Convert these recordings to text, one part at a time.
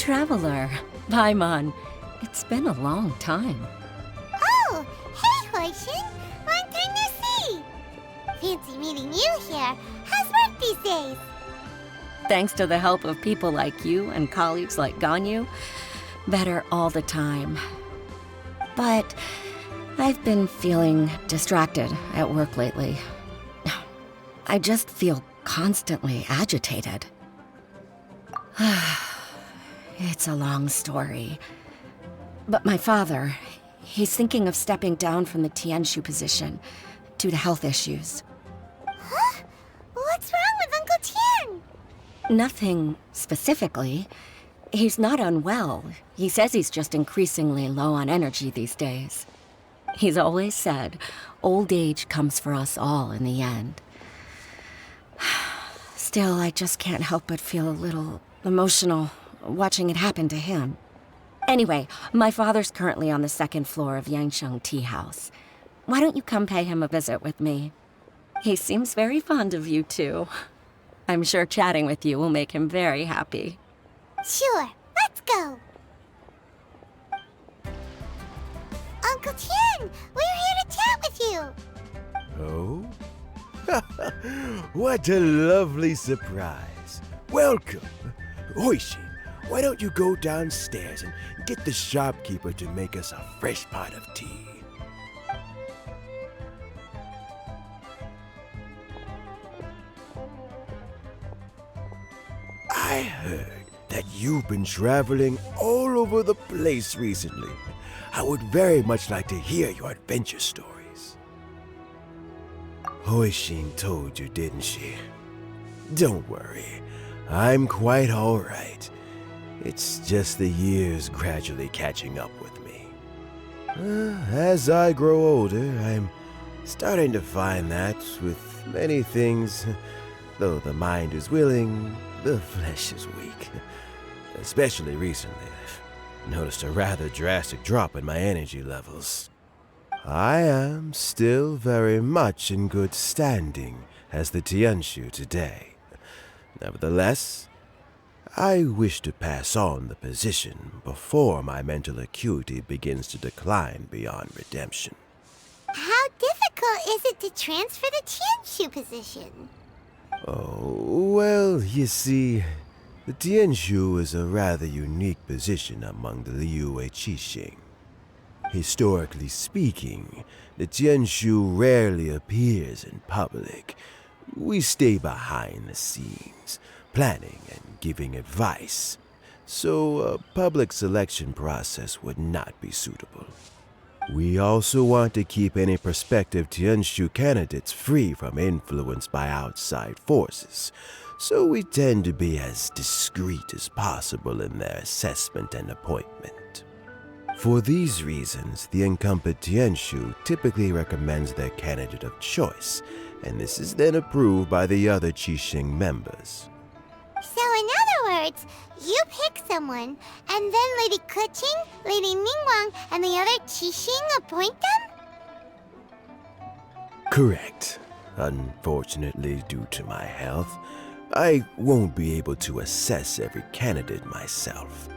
traveler. Paimon. It's been a long time. Oh, hey, Hoishin. Long time no see. Fancy meeting you here. How's work these days? Thanks to the help of people like you and colleagues like Ganyu, better all the time. But I've been feeling distracted at work lately. I just feel constantly agitated. It's a long story. But my father, he's thinking of stepping down from the Tianshu position due to health issues. Huh? What's wrong with Uncle Tian? Nothing specifically. He's not unwell. He says he's just increasingly low on energy these days. He's always said, old age comes for us all in the end. Still, I just can't help but feel a little emotional watching it happen to him. Anyway, my father's currently on the second floor of Yangsheng Tea House. Why don't you come pay him a visit with me? He seems very fond of you, too. I'm sure chatting with you will make him very happy. Sure, let's go. Uncle Tian, we're here to chat with you. Oh? What a lovely surprise. Welcome. Hoishin, why don't you go downstairs and get the shopkeeper to make us a fresh pot of tea? I heard that you've been traveling all over the place recently. I would very much like to hear your adventure stories. Hoishin told you, didn't she? Don't worry, I'm quite all right. It's just the years gradually catching up with me. As I grow older, I'm starting to find that with many things, though the mind is willing, the flesh is weak. Especially recently, I've noticed a rather drastic drop in my energy levels. I am still very much in good standing as the Tianshu today. Nevertheless, I wish to pass on the position before my mental acuity begins to decline beyond redemption. How difficult is it to transfer the Tianshu position? Oh, well, you see, the Tianshu is a rather unique position among the Liyue Qixing. Historically speaking, the Tianshu rarely appears in public. We stay behind the scenes, planning and giving advice, so a public selection process would not be suitable. We also want to keep any prospective Tianshu candidates free from influence by outside forces, so we tend to be as discreet as possible in their assessment and appointment. For these reasons, the incumbent Tianshu typically recommends their candidate of choice, and this is then approved by the other Qixing members. So in other words, you pick someone, and then Lady Keqing, Lady Ningguang, and the other Qixing appoint them? Correct. Unfortunately, due to my health, I won't be able to assess every candidate myself.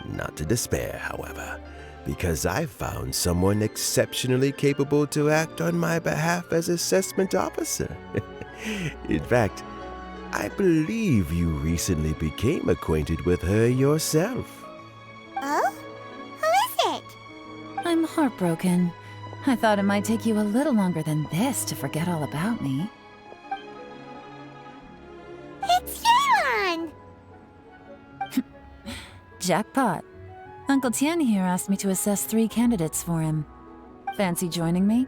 Not to despair, however, because I found someone exceptionally capable to act on my behalf as assessment officer. In fact, I believe you recently became acquainted with her yourself. Oh? Who is it? I'm heartbroken. I thought it might take you a little longer than this to forget all about me. It's Yelan! Jackpot. Uncle Tian here asked me to assess 3 candidates for him. Fancy joining me?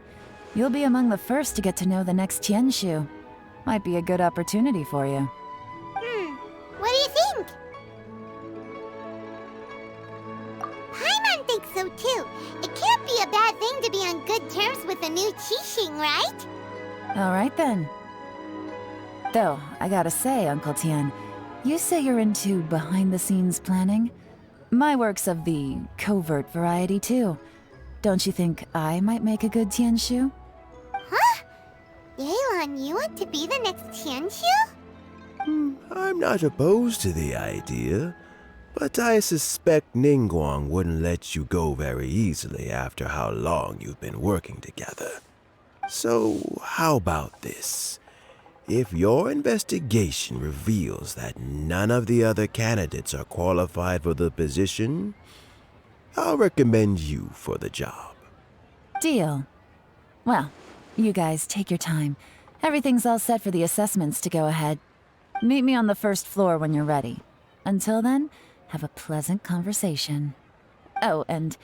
You'll be among the first to get to know the next Tianshu. Might be a good opportunity for you. What do you think? Paimon thinks so too. It can't be a bad thing to be on good terms with a new Qixing, right? Alright then. Though, I gotta say, Uncle Tian, you say you're into behind-the-scenes planning? My work's of the covert variety too. Don't you think I might make a good Tianshu? Huh? Yelan, you want to be the next Tianshu? I'm not opposed to the idea, But I suspect Ningguang wouldn't let you go very easily after how long you've been working together. So, how about this? If your investigation reveals that none of the other candidates are qualified for the position, I'll recommend you for the job. Deal. Well, you guys take your time. Everything's all set for the assessments to go ahead. Meet me on the first floor when you're ready. Until then, have a pleasant conversation. Oh, and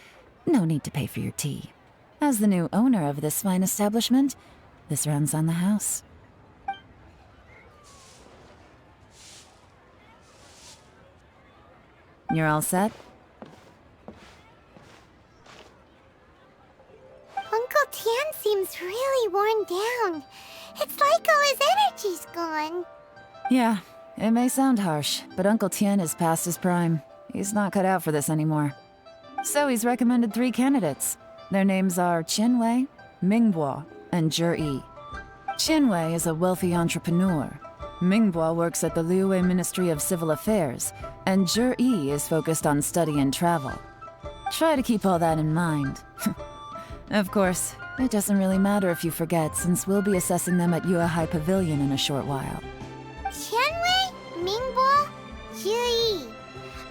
no need to pay for your tea. As the new owner of this fine establishment, this runs on the house. You're all set? Uncle Tian seems really worn down. It's like all his energy's gone. Yeah, it may sound harsh, but Uncle Tian is past his prime. He's not cut out for this anymore. So he's recommended 3 candidates. Their names are Xinyue, Mingbo, and Zhiyi. Xinyue is a wealthy entrepreneur. Mingbo works at the Liyue Ministry of Civil Affairs, and Zhiyi is focused on study and travel. Try to keep all that in mind. Of course, it doesn't really matter if you forget, since we'll be assessing them at Yuehai Pavilion in a short while. Qianwei, Mingbo, Zhiyi.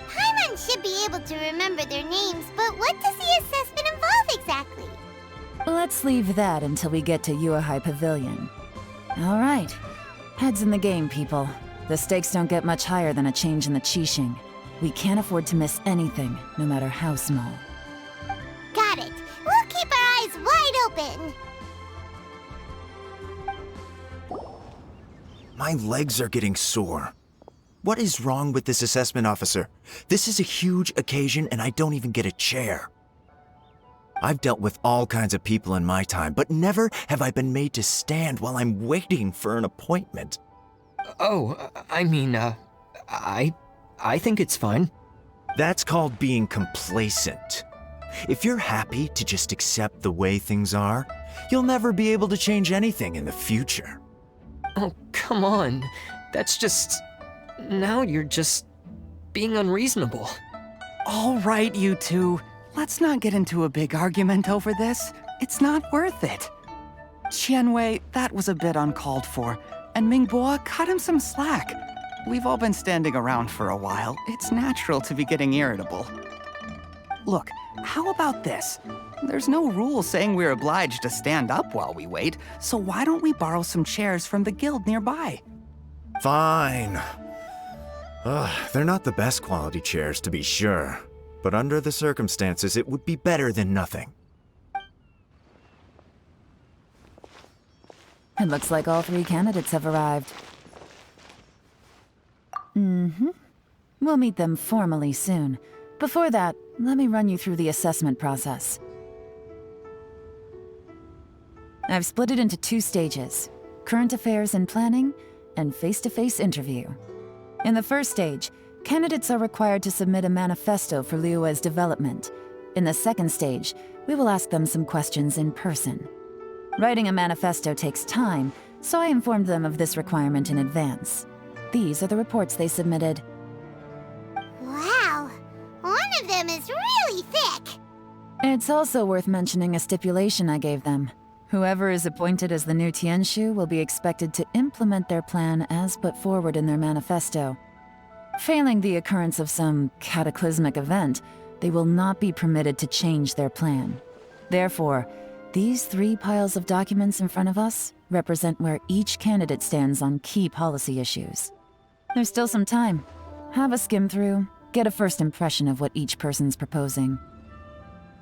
Paimon should be able to remember their names, but what does the assessment involve exactly? Let's leave that until we get to Yuehai Pavilion. All right. Heads in the game, people. The stakes don't get much higher than a change in the Qixing. We can't afford to miss anything, no matter how small. Got it. We'll keep our eyes wide open. My legs are getting sore. What is wrong with this assessment officer? This is a huge occasion and I don't even get a chair. I've dealt with all kinds of people in my time, but never have I been made to stand while I'm waiting for an appointment. Oh, I mean, I think it's fine. That's called being complacent. If you're happy to just accept the way things are, you'll never be able to change anything in the future. Oh, come on. That's just... Now you're just being unreasonable. All right, you two. Let's not get into a big argument over this. It's not worth it. Qianwei, that was a bit uncalled for, and Mingbo, cut him some slack. We've all been standing around for a while. It's natural to be getting irritable. Look, how about this? There's no rule saying we're obliged to stand up while we wait, so why don't we borrow some chairs from the guild nearby? Fine. They're not the best quality chairs, to be sure. But under the circumstances, it would be better than nothing. It looks like all 3 candidates have arrived. We'll meet them formally soon. Before that, let me run you through the assessment process. I've split it into 2 stages: current affairs and planning, and face-to-face interview. In the first stage, candidates are required to submit a manifesto for Liyue's development. In the second stage, we will ask them some questions in person. Writing a manifesto takes time, so I informed them of this requirement in advance. These are the reports they submitted. Wow, one of them is really thick. It's also worth mentioning a stipulation I gave them. Whoever is appointed as the new Tianshu will be expected to implement their plan as put forward in their manifesto. Failing the occurrence of some cataclysmic event, they will not be permitted to change their plan. Therefore, these 3 piles of documents in front of us represent where each candidate stands on key policy issues. There's still some time. Have a skim through, get a first impression of what each person's proposing.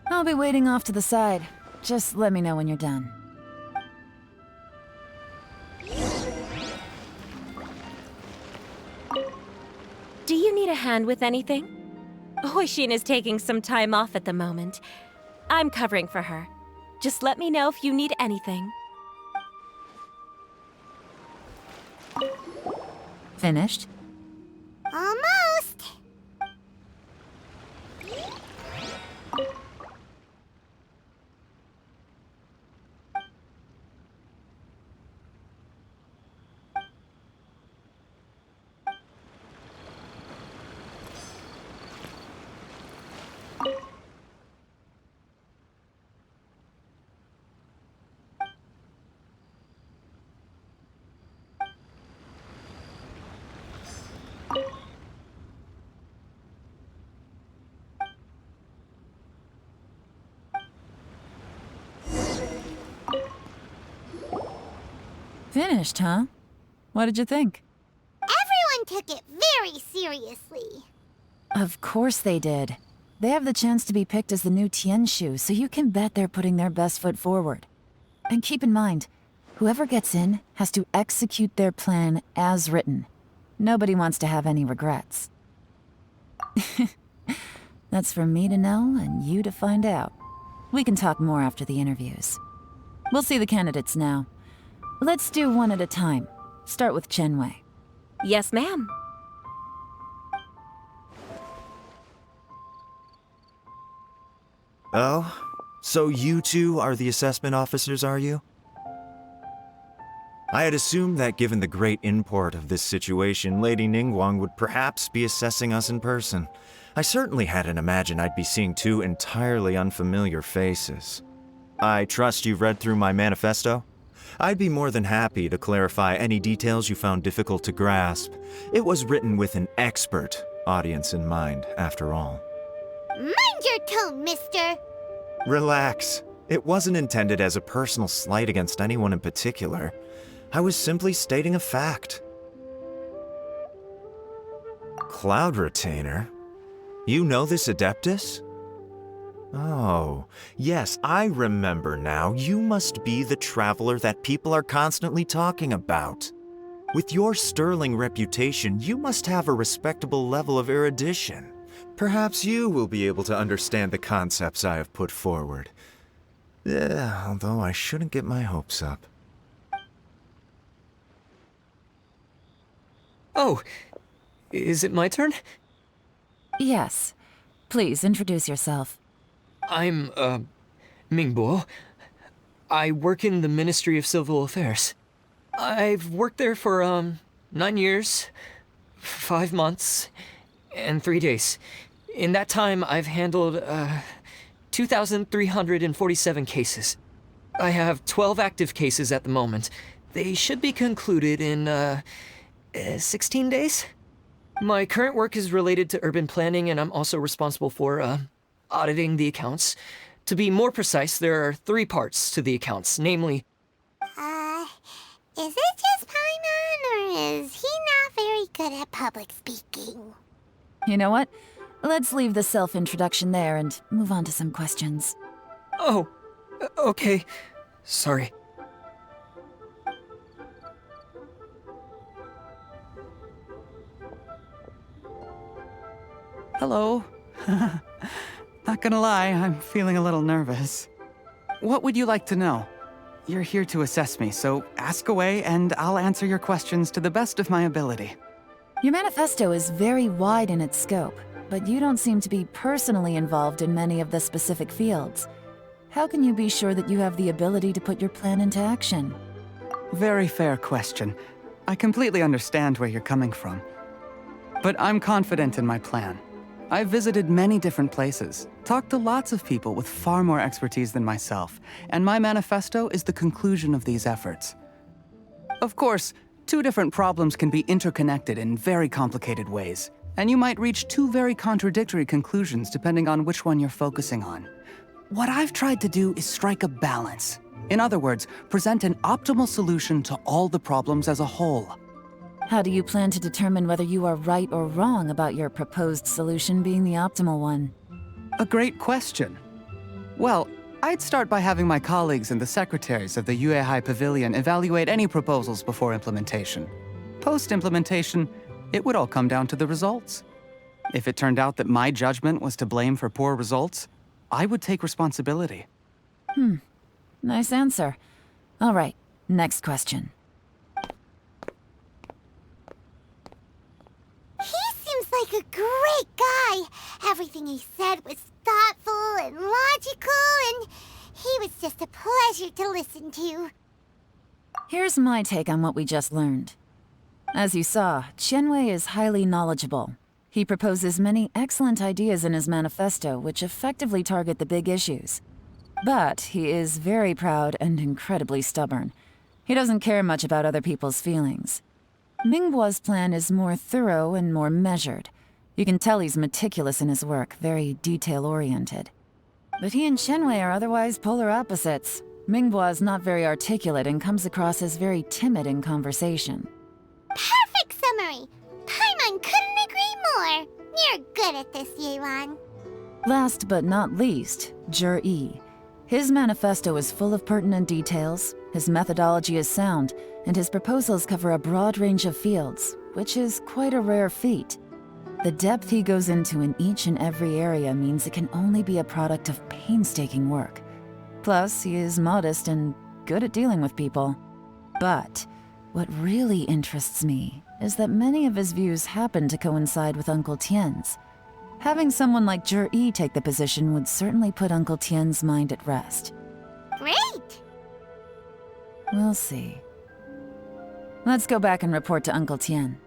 I'll be waiting off to the side. Just let me know when you're done. Do you need a hand with anything? Hoishin is taking some time off at the moment. I'm covering for her. Just let me know if you need anything. Finished? Almost. Finished, huh? What did you think? Everyone took it very seriously. Of course they did. They have the chance to be picked as the new Tianshu, so you can bet they're putting their best foot forward. And keep in mind, whoever gets in has to execute their plan as written. Nobody wants to have any regrets. That's for me to know and you to find out. We can talk more after the interviews. We'll see the candidates now. Let's do one at a time. Start with Xinyue. Yes, ma'am. Oh? So you two are the assessment officers, are you? I had assumed that given the great import of this situation, Lady Ningguang would perhaps be assessing us in person. I certainly hadn't imagined I'd be seeing two entirely unfamiliar faces. I trust you've read through my manifesto? I'd be more than happy to clarify any details you found difficult to grasp. It was written with an expert audience in mind, after all. Mind your tone, mister. Relax. It wasn't intended as a personal slight against anyone in particular. I was simply stating a fact. Cloud Retainer? You know this Adeptus? Oh, yes, I remember now. You must be the traveler that people are constantly talking about. With your sterling reputation, you must have a respectable level of erudition. Perhaps you will be able to understand the concepts I have put forward. Although I shouldn't get my hopes up. Oh, is it my turn? Yes. Please, introduce yourself. I'm, Mingbo. I work in the Ministry of Civil Affairs. I've worked there for, 9 years, 5 months, and 3 days. In that time, I've handled, 2,347 cases. I have 12 active cases at the moment. They should be concluded in, 16 days? My current work is related to urban planning, and I'm also responsible for, auditing the accounts. To be more precise, there are 3 parts to the accounts, namely... Is it just Paimon, or is he not very good at public speaking? You know what? Let's leave the self-introduction there and move on to some questions. Oh, okay. Sorry. Hello. Not gonna lie, I'm feeling a little nervous. What would you like to know? You're here to assess me, so ask away and I'll answer your questions to the best of my ability. Your manifesto is very wide in its scope, but you don't seem to be personally involved in many of the specific fields. How can you be sure that you have the ability to put your plan into action? Very fair question. I completely understand where you're coming from. But I'm confident in my plan. I've visited many different places, talked to lots of people with far more expertise than myself, and my manifesto is the conclusion of these efforts. Of course, 2 different problems can be interconnected in very complicated ways, and you might reach 2 very contradictory conclusions depending on which one you're focusing on. What I've tried to do is strike a balance. In other words, present an optimal solution to all the problems as a whole. How do you plan to determine whether you are right or wrong about your proposed solution being the optimal one? A great question. Well, I'd start by having my colleagues and the secretaries of the Yuehai Pavilion evaluate any proposals before implementation. Post-implementation, it would all come down to the results. If it turned out that my judgment was to blame for poor results, I would take responsibility. Nice answer. All right, next question. He seems like a great guy. Everything he said was thoughtful and logical, and he was just a pleasure to listen to. Here's my take on what we just learned. As you saw, Xinyue is highly knowledgeable. He proposes many excellent ideas in his manifesto which effectively target the big issues. But he is very proud and incredibly stubborn. He doesn't care much about other people's feelings. Mingbo's plan is more thorough and more measured. You can tell he's meticulous in his work, very detail-oriented. But he and Xinyue are otherwise polar opposites. Mingbo is not very articulate and comes across as very timid in conversation. Perfect summary! Paimon couldn't agree more! You're good at this, Yelan. Last but not least, Zhiyi. His manifesto is full of pertinent details, his methodology is sound, and his proposals cover a broad range of fields, which is quite a rare feat. The depth he goes into in each and every area means it can only be a product of painstaking work. Plus, he is modest and good at dealing with people. But what really interests me is that many of his views happen to coincide with Uncle Tian's. Having someone like Zhiyi take the position would certainly put Uncle Tian's mind at rest. Great! We'll see. Let's go back and report to Uncle Tian.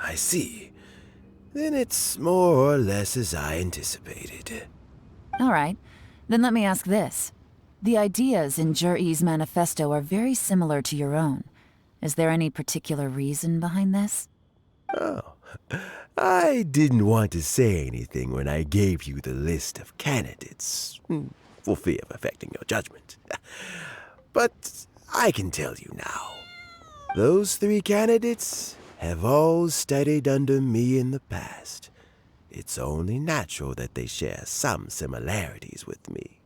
I see. Then it's more or less as I anticipated. All right, then let me ask this. The ideas in Zhiyi's manifesto are very similar to your own. Is there any particular reason behind this? Oh, I didn't want to say anything when I gave you the list of candidates, for fear of affecting your judgment. But I can tell you now. Those 3 candidates have all studied under me in the past. It's only natural that they share some similarities with me.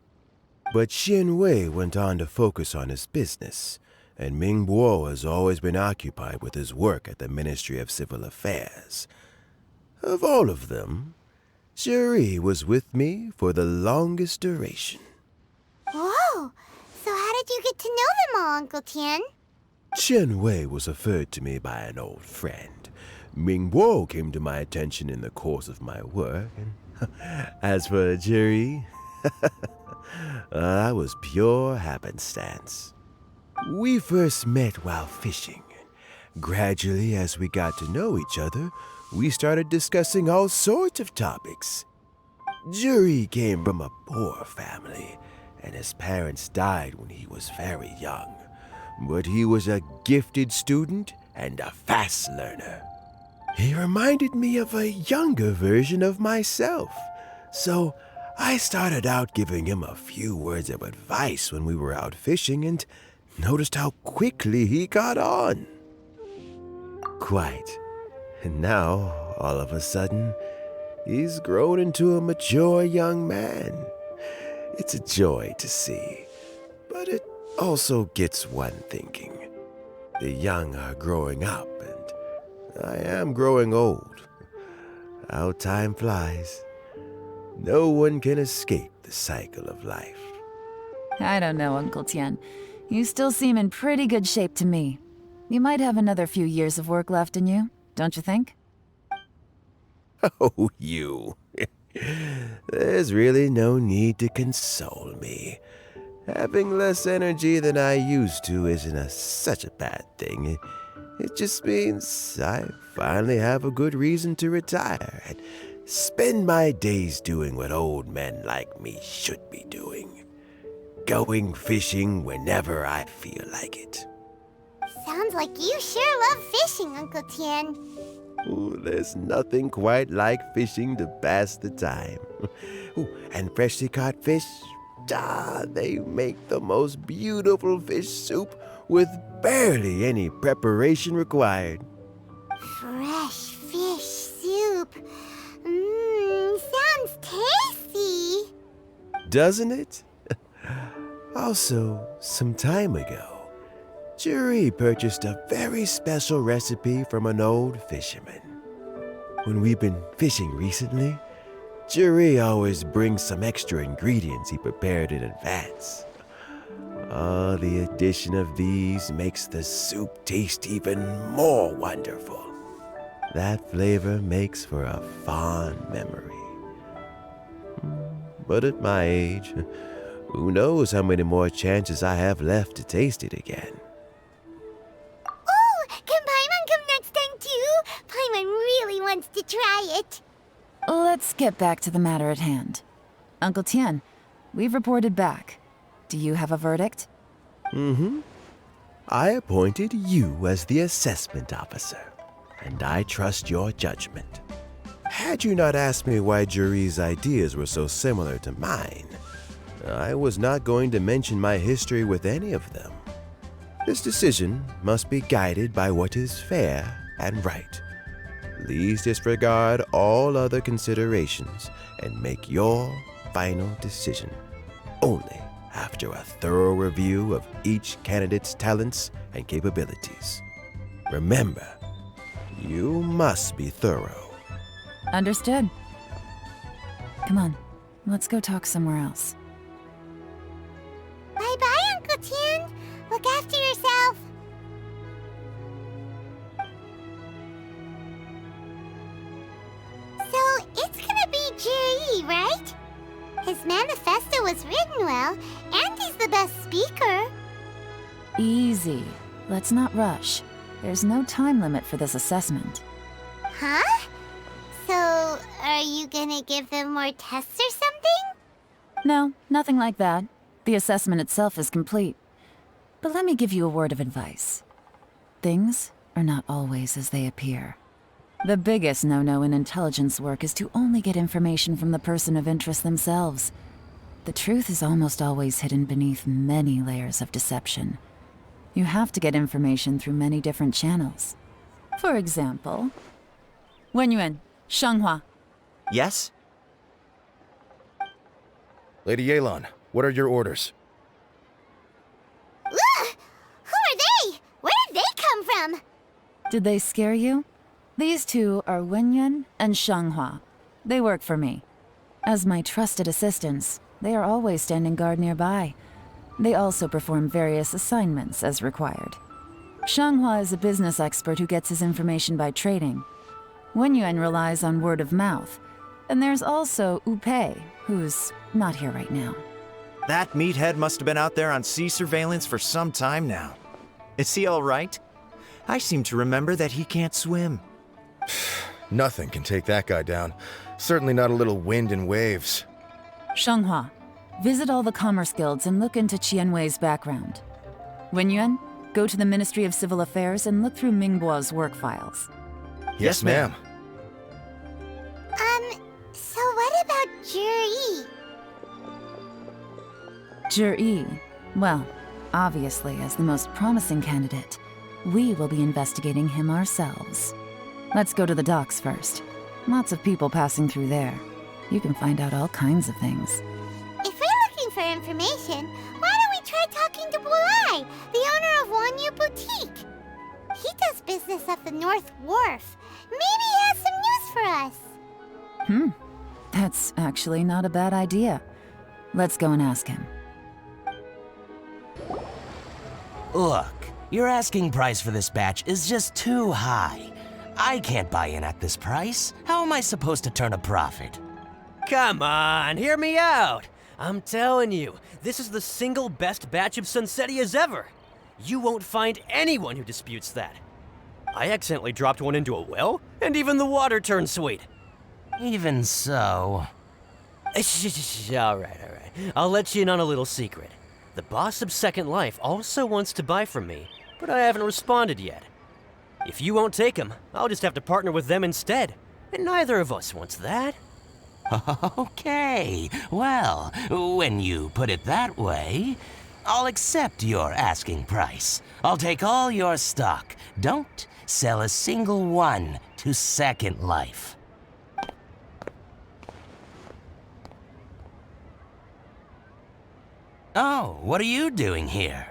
But Xinyue went on to focus on his business, and Mingbo has always been occupied with his work at the Ministry of Civil Affairs. Of all of them, Zhiyi was with me for the longest duration. Whoa! So how did you get to know them all, Uncle Tian? Xinyue was referred to me by an old friend. Mingbo came to my attention in the course of my work, and as for Zhiyi, that was pure happenstance. We first met while fishing. Gradually, as we got to know each other, we started discussing all sorts of topics. Zhiyi came from a poor family, and his parents died when he was very young. But he was a gifted student and a fast learner. He reminded me of a younger version of myself, so I started out giving him a few words of advice when we were out fishing and noticed how quickly he got on. Quite. And now, all of a sudden, he's grown into a mature young man. It's a joy to see, but it also gets one thinking. The young are growing up, and I am growing old. How time flies. No one can escape the cycle of life. I don't know, Uncle Tian. You still seem in pretty good shape to me. You might have another few years of work left in you, don't you think? Oh, you. There's really no need to console me. Having less energy than I used to isn't such a bad thing. It just means I finally have a good reason to retire and spend my days doing what old men like me should be doing. Going fishing whenever I feel like it. Sounds like you sure love fishing, Uncle Tian. Ooh, there's nothing quite like fishing to pass the time. Ooh, and freshly caught fish, they make the most beautiful fish soup with barely any preparation required. Fresh fish soup. Sounds tasty. Doesn't it? Also, some time ago, Zhiyi purchased a very special recipe from an old fisherman. When we've been fishing recently, Zhiyi always brings some extra ingredients he prepared in advance. The addition of these makes the soup taste even more wonderful. That flavor makes for a fond memory. But at my age, who knows how many more chances I have left to taste it again. Oh, can Paimon come next time too? Paimon really wants to try it. Let's get back to the matter at hand. Uncle Tian, we've reported back. Do you have a verdict? I appointed you as the assessment officer. and I trust your judgment. Had you not asked me why Zhiyi's ideas were so similar to mine, I was not going to mention my history with any of them. This decision must be guided by what is fair and right. Please disregard all other considerations and make your final decision only after a thorough review of each candidate's talents and capabilities. Remember, you must be thorough. Understood. Come on, let's go talk somewhere else. Bye-bye, Uncle Tian. Look after yourself. So, it's gonna be Zhiyi, right? His manifesto was written well, and he's the best speaker. Easy. Let's not rush. There's no time limit for this assessment. Huh? So, are you gonna give them more tests or something? No, nothing like that. The assessment itself is complete. But let me give you a word of advice. Things are not always as they appear. The biggest no-no in intelligence work is to only get information from the person of interest themselves. The truth is almost always hidden beneath many layers of deception. You have to get information through many different channels. For example, Wenyuan, Shanghua. Yes? Lady Yelan, what are your orders? Ugh! Who are they? Where did they come from? Did they scare you? These two are Wenyuan and Shanghua. They work for me. As my trusted assistants, they are always standing guard nearby. They also perform various assignments as required. Shanghua is a business expert who gets his information by trading. Wenyuan relies on word of mouth. And there's also Upei, who's not here right now. That meathead must have been out there on sea surveillance for some time now. Is he all right? I seem to remember that he can't swim. Nothing can take that guy down. Certainly not a little wind and waves. Shanghua, visit all the commerce guilds and look into Qianwei's background. Wenyuan, go to the Ministry of Civil Affairs and look through Mingbo's work files. Yes, ma'am. So what about Zhiyi? Zhiyi, well, obviously as the most promising candidate, we will be investigating him ourselves. Let's go to the docks first. Lots of people passing through there. You can find out all kinds of things. If we're looking for information, why don't we try talking to Bolai, the owner of Wanyu Boutique? He does business at the North Wharf. Maybe he has some news for us. That's actually not a bad idea. Let's go and ask him. Look, your asking price for this batch is just too high. I can't buy in at this price. How am I supposed to turn a profit? Come on, hear me out. I'm telling you, this is the single best batch of Sunsetias ever. You won't find anyone who disputes that. I accidentally dropped one into a well, and even the water turned sweet. Even so... All right. I'll let you in on a little secret. The boss of Second Life also wants to buy from me, but I haven't responded yet. If you won't take him, I'll just have to partner with them instead, and neither of us wants that. Okay, well, when you put it that way, I'll accept your asking price. I'll take all your stock. Don't sell a single one to Second Life. Oh, what are you doing here?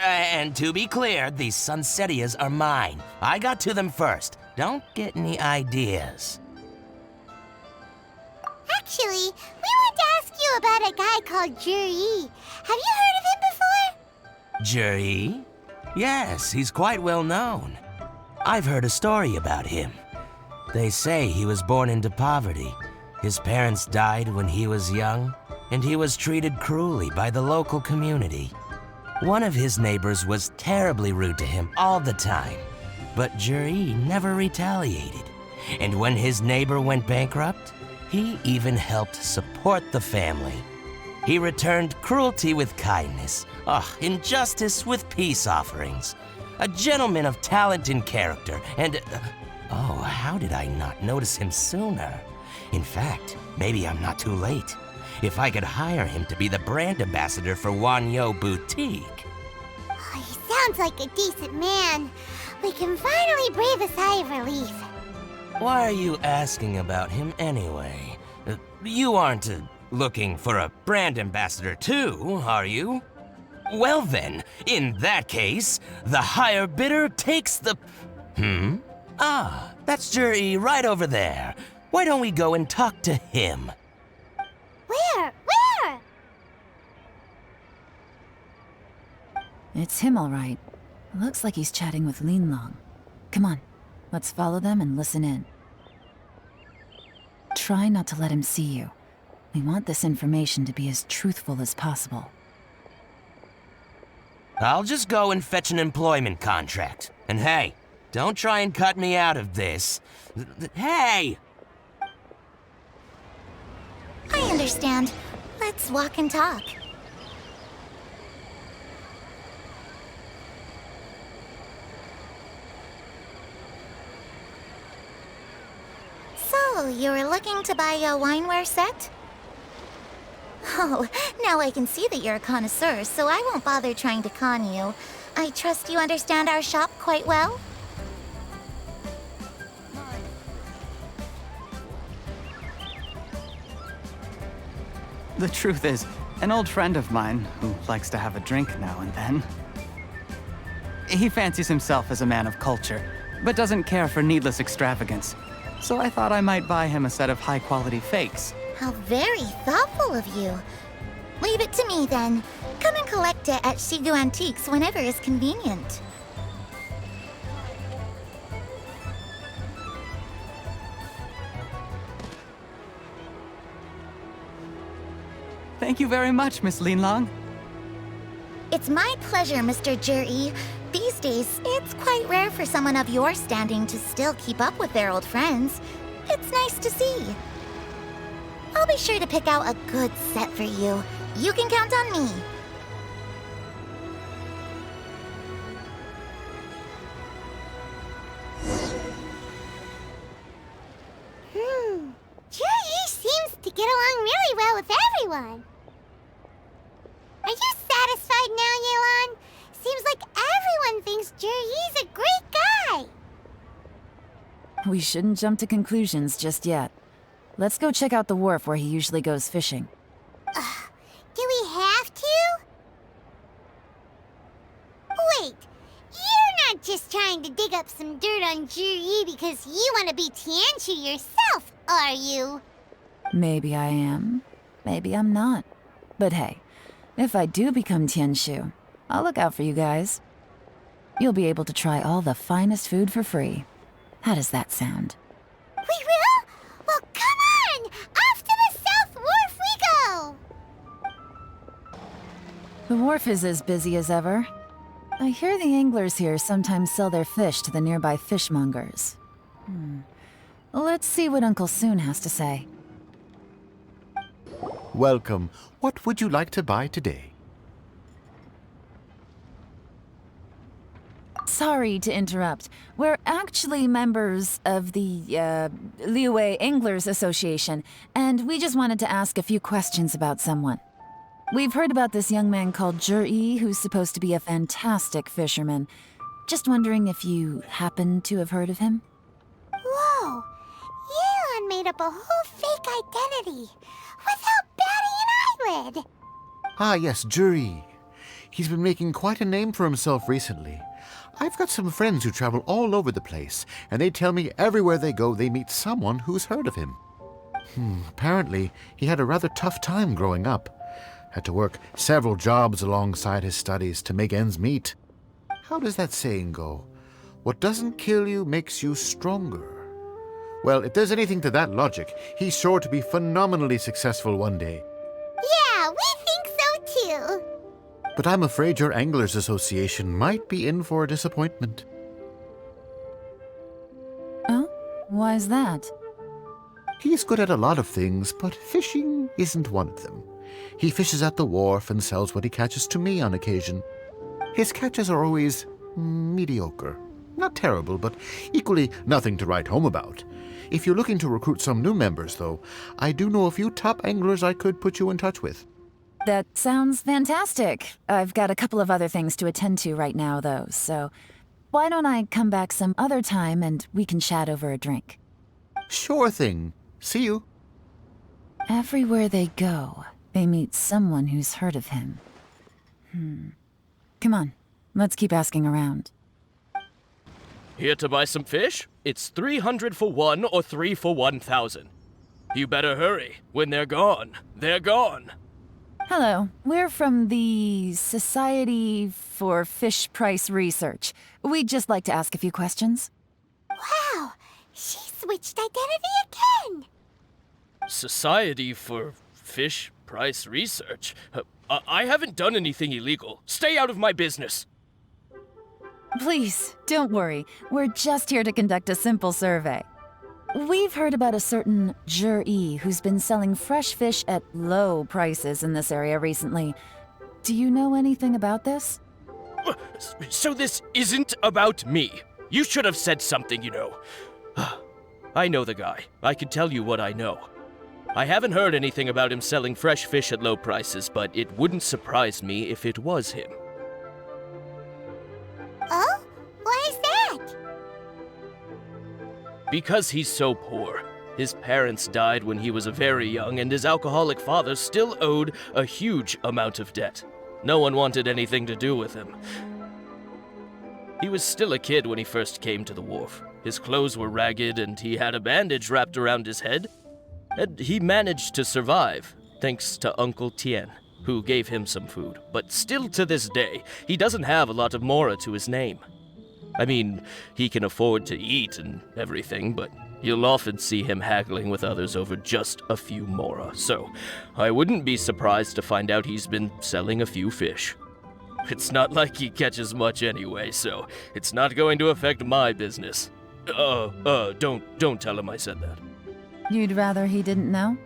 And to be clear, these Sunsetias are mine. I got to them first. Don't get any ideas. Actually, we want to ask you about a guy called Zhiyi. Have you heard of him before? Zhiyi? Yes, he's quite well known. I've heard a story about him. They say he was born into poverty. His parents died when he was young, and he was treated cruelly by the local community. One of his neighbors was terribly rude to him all the time, but Zhiyi never retaliated. And when his neighbor went bankrupt, he even helped support the family. He returned cruelty with kindness, injustice with peace offerings. A gentleman of talent and character, and... oh, how did I not notice him sooner? In fact, maybe I'm not too late. If I could hire him to be the brand ambassador for Wanyo Boutique. Oh, he sounds like a decent man. We can finally breathe a sigh of relief. Why are you asking about him anyway? You aren't looking for a brand ambassador too, are you? Well then, in that case, the higher bidder takes the... Ah, that's Zhiyi right over there. Why don't we go and talk to him? Where? Where? It's him, all right. Looks like he's chatting with Linlang. Come on, let's follow them and listen in. Try not to let him see you. We want this information to be as truthful as possible. I'll just go and fetch an employment contract. And hey, don't try and cut me out of this. Hey! I understand. Let's walk and talk. So, you were looking to buy a wineware set? Oh, now I can see that you're a connoisseur, so I won't bother trying to con you. I trust you understand our shop quite well? The truth is, an old friend of mine, who likes to have a drink now and then, he fancies himself as a man of culture, but doesn't care for needless extravagance. So I thought I might buy him a set of high-quality fakes. How very thoughtful of you. Leave it to me, then. Come and collect it at Xigu Antiques whenever is convenient. Thank you very much, Miss Linlang. It's my pleasure, Mr. Zhiyi. These days, it's quite rare for someone of your standing to still keep up with their old friends. It's nice to see. I'll be sure to pick out a good set for you. You can count on me. Zhiyi seems to get along really well with everyone. Are you satisfied now, Yelan? Seems like everyone thinks Zhiyi's a great guy. We shouldn't jump to conclusions just yet. Let's go check out the wharf where he usually goes fishing. Do we have to? Wait, you're not just trying to dig up some dirt on Zhiyi because you want to be Tianchu yourself, are you? Maybe I am. Maybe I'm not. But hey, if I do become Tianxu, I'll look out for you guys. You'll be able to try all the finest food for free. How does that sound? We will? Well, come on! Off to the South Wharf we go! The wharf is as busy as ever. I hear the anglers here sometimes sell their fish to the nearby fishmongers. Let's see what Uncle Soon has to say. Welcome. What would you like to buy today? Sorry to interrupt. We're actually members of the, Liyue Anglers Association, and we just wanted to ask a few questions about someone. We've heard about this young man called Zhiyi, who's supposed to be a fantastic fisherman. Just wondering if you happen to have heard of him? Whoa! Yelan made up a whole fake identity without batting an eyelid! Ah, yes, Zhiyi. He's been making quite a name for himself recently. I've got some friends who travel all over the place, and they tell me everywhere they go they meet someone who's heard of him. Apparently, he had a rather tough time growing up. Had to work several jobs alongside his studies to make ends meet. How does that saying go? What doesn't kill you makes you stronger. Well, if there's anything to that logic, he's sure to be phenomenally successful one day. Yeah, we think so too! But I'm afraid your Anglers Association might be in for a disappointment. Oh? Why is that? He's good at a lot of things, but fishing isn't one of them. He fishes at the wharf and sells what he catches to me on occasion. His catches are always mediocre. Not terrible, but equally nothing to write home about. If you're looking to recruit some new members, though, I do know a few top anglers I could put you in touch with. That sounds fantastic. I've got a couple of other things to attend to right now, though, so why don't I come back some other time and we can chat over a drink? Sure thing. See you. Everywhere they go, they meet someone who's heard of him. Come on, let's keep asking around. Here to buy some fish? It's 300 for 1 or 3 for 1,000. You better hurry. When they're gone, they're gone. Hello, we're from the Society for Fish Price Research. We'd just like to ask a few questions. Wow, she switched identity again! Society for Fish Price Research? I haven't done anything illegal. Stay out of my business. Please, don't worry. We're just here to conduct a simple survey. We've heard about a certain Zhiyi who's been selling fresh fish at low prices in this area recently. Do you know anything about this? So this isn't about me. You should have said something, you know. I know the guy. I can tell you what I know. I haven't heard anything about him selling fresh fish at low prices, but it wouldn't surprise me if it was him. Oh? Why is that? Because he's so poor. His parents died when he was very young, and his alcoholic father still owed a huge amount of debt. No one wanted anything to do with him. He was still a kid when he first came to the wharf. His clothes were ragged, and he had a bandage wrapped around his head. And he managed to survive, thanks to Uncle Tian, who gave him some food. But still to this day, he doesn't have a lot of mora to his name. I mean, he can afford to eat and everything, but you'll often see him haggling with others over just a few mora. So I wouldn't be surprised to find out he's been selling a few fish. It's not like he catches much anyway, so it's not going to affect my business. Don't tell him I said that. You'd rather he didn't know?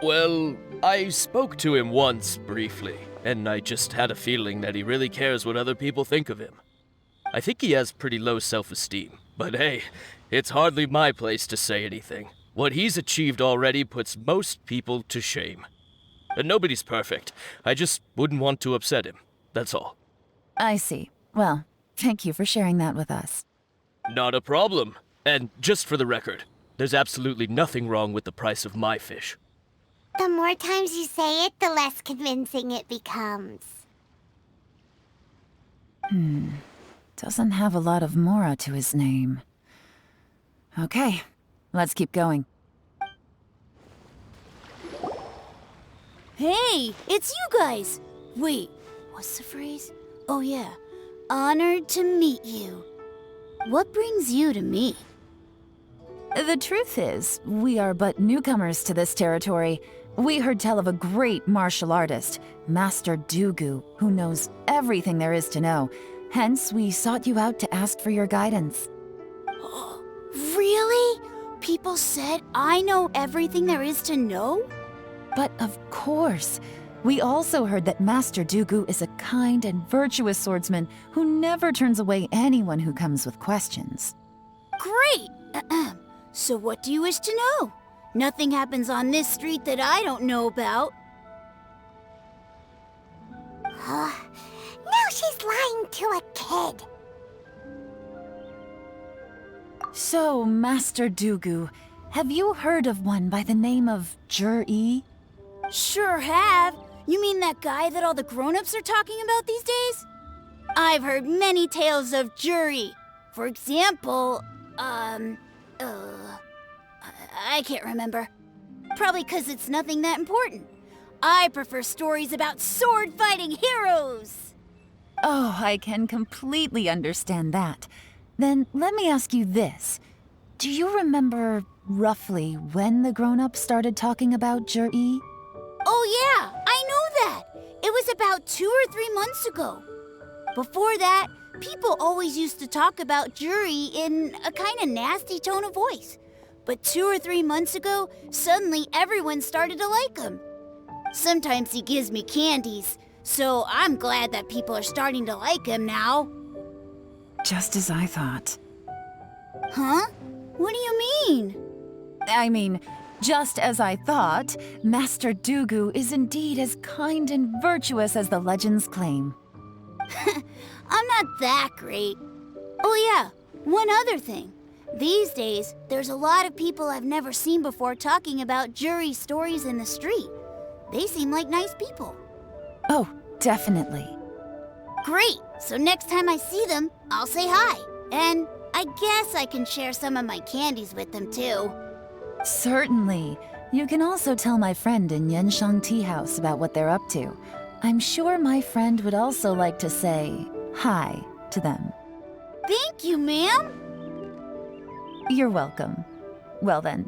Well, I spoke to him once, briefly, and I just had a feeling that he really cares what other people think of him. I think he has pretty low self-esteem, but hey, it's hardly my place to say anything. What he's achieved already puts most people to shame. And nobody's perfect. I just wouldn't want to upset him, that's all. I see. Well, thank you for sharing that with us. Not a problem. And just for the record, there's absolutely nothing wrong with the price of my fish. The more times you say it, the less convincing it becomes. Doesn't have a lot of mora to his name. Okay, let's keep going. Hey, it's you guys! Wait, what's the phrase? Oh yeah, honored to meet you. What brings you to me? The truth is, we are but newcomers to this territory. We heard tell of a great martial artist, Master Dugu, who knows everything there is to know. Hence, we sought you out to ask for your guidance. Really? People said I know everything there is to know? But of course. We also heard that Master Dugu is a kind and virtuous swordsman who never turns away anyone who comes with questions. Great! So what do you wish to know? Nothing happens on this street that I don't know about. Now she's lying to a kid. So, Master Dugu, have you heard of one by the name of Zhiyi? Sure have. You mean that guy that all the grown-ups are talking about these days? I've heard many tales of Zhiyi. For example, I can't remember. Probably 'cause it's nothing that important. I prefer stories about sword-fighting heroes. Oh, I can completely understand that. Then let me ask you this. Do you remember roughly when the grown-ups started talking about Zhiyi? Oh yeah, I know that. It was about 2 or 3 months ago. Before that, people always used to talk about Zhiyi in a kind of nasty tone of voice. But 2 or 3 months ago, suddenly everyone started to like him. Sometimes he gives me candies, so I'm glad that people are starting to like him now. Just as I thought. Huh? What do you mean? I mean, just as I thought, Master Dugu is indeed as kind and virtuous as the legends claim. I'm not that great. Oh yeah, one other thing. These days, there's a lot of people I've never seen before talking about Zhiyi stories in the street. They seem like nice people. Oh, definitely. Great! So next time I see them, I'll say hi. And I guess I can share some of my candies with them too. Certainly. You can also tell my friend in Yanshang Tea House about what they're up to. I'm sure my friend would also like to say hi to them. Thank you, ma'am. You're welcome. Well then,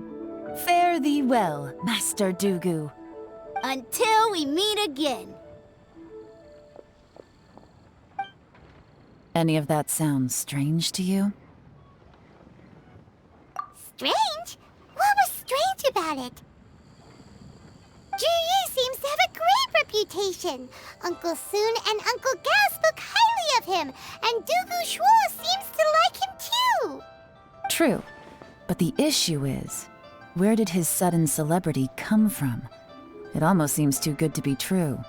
fare thee well, Master Dugu. Until we meet again. Any of that sound strange to you? Strange? What was strange about it? Zhiyi seems to have a great reputation. Uncle Soon and Uncle Gao spoke highly of him, and Dugu Shuo seems to like him too. True. But the issue is, where did his sudden celebrity come from? It almost seems too good to be true.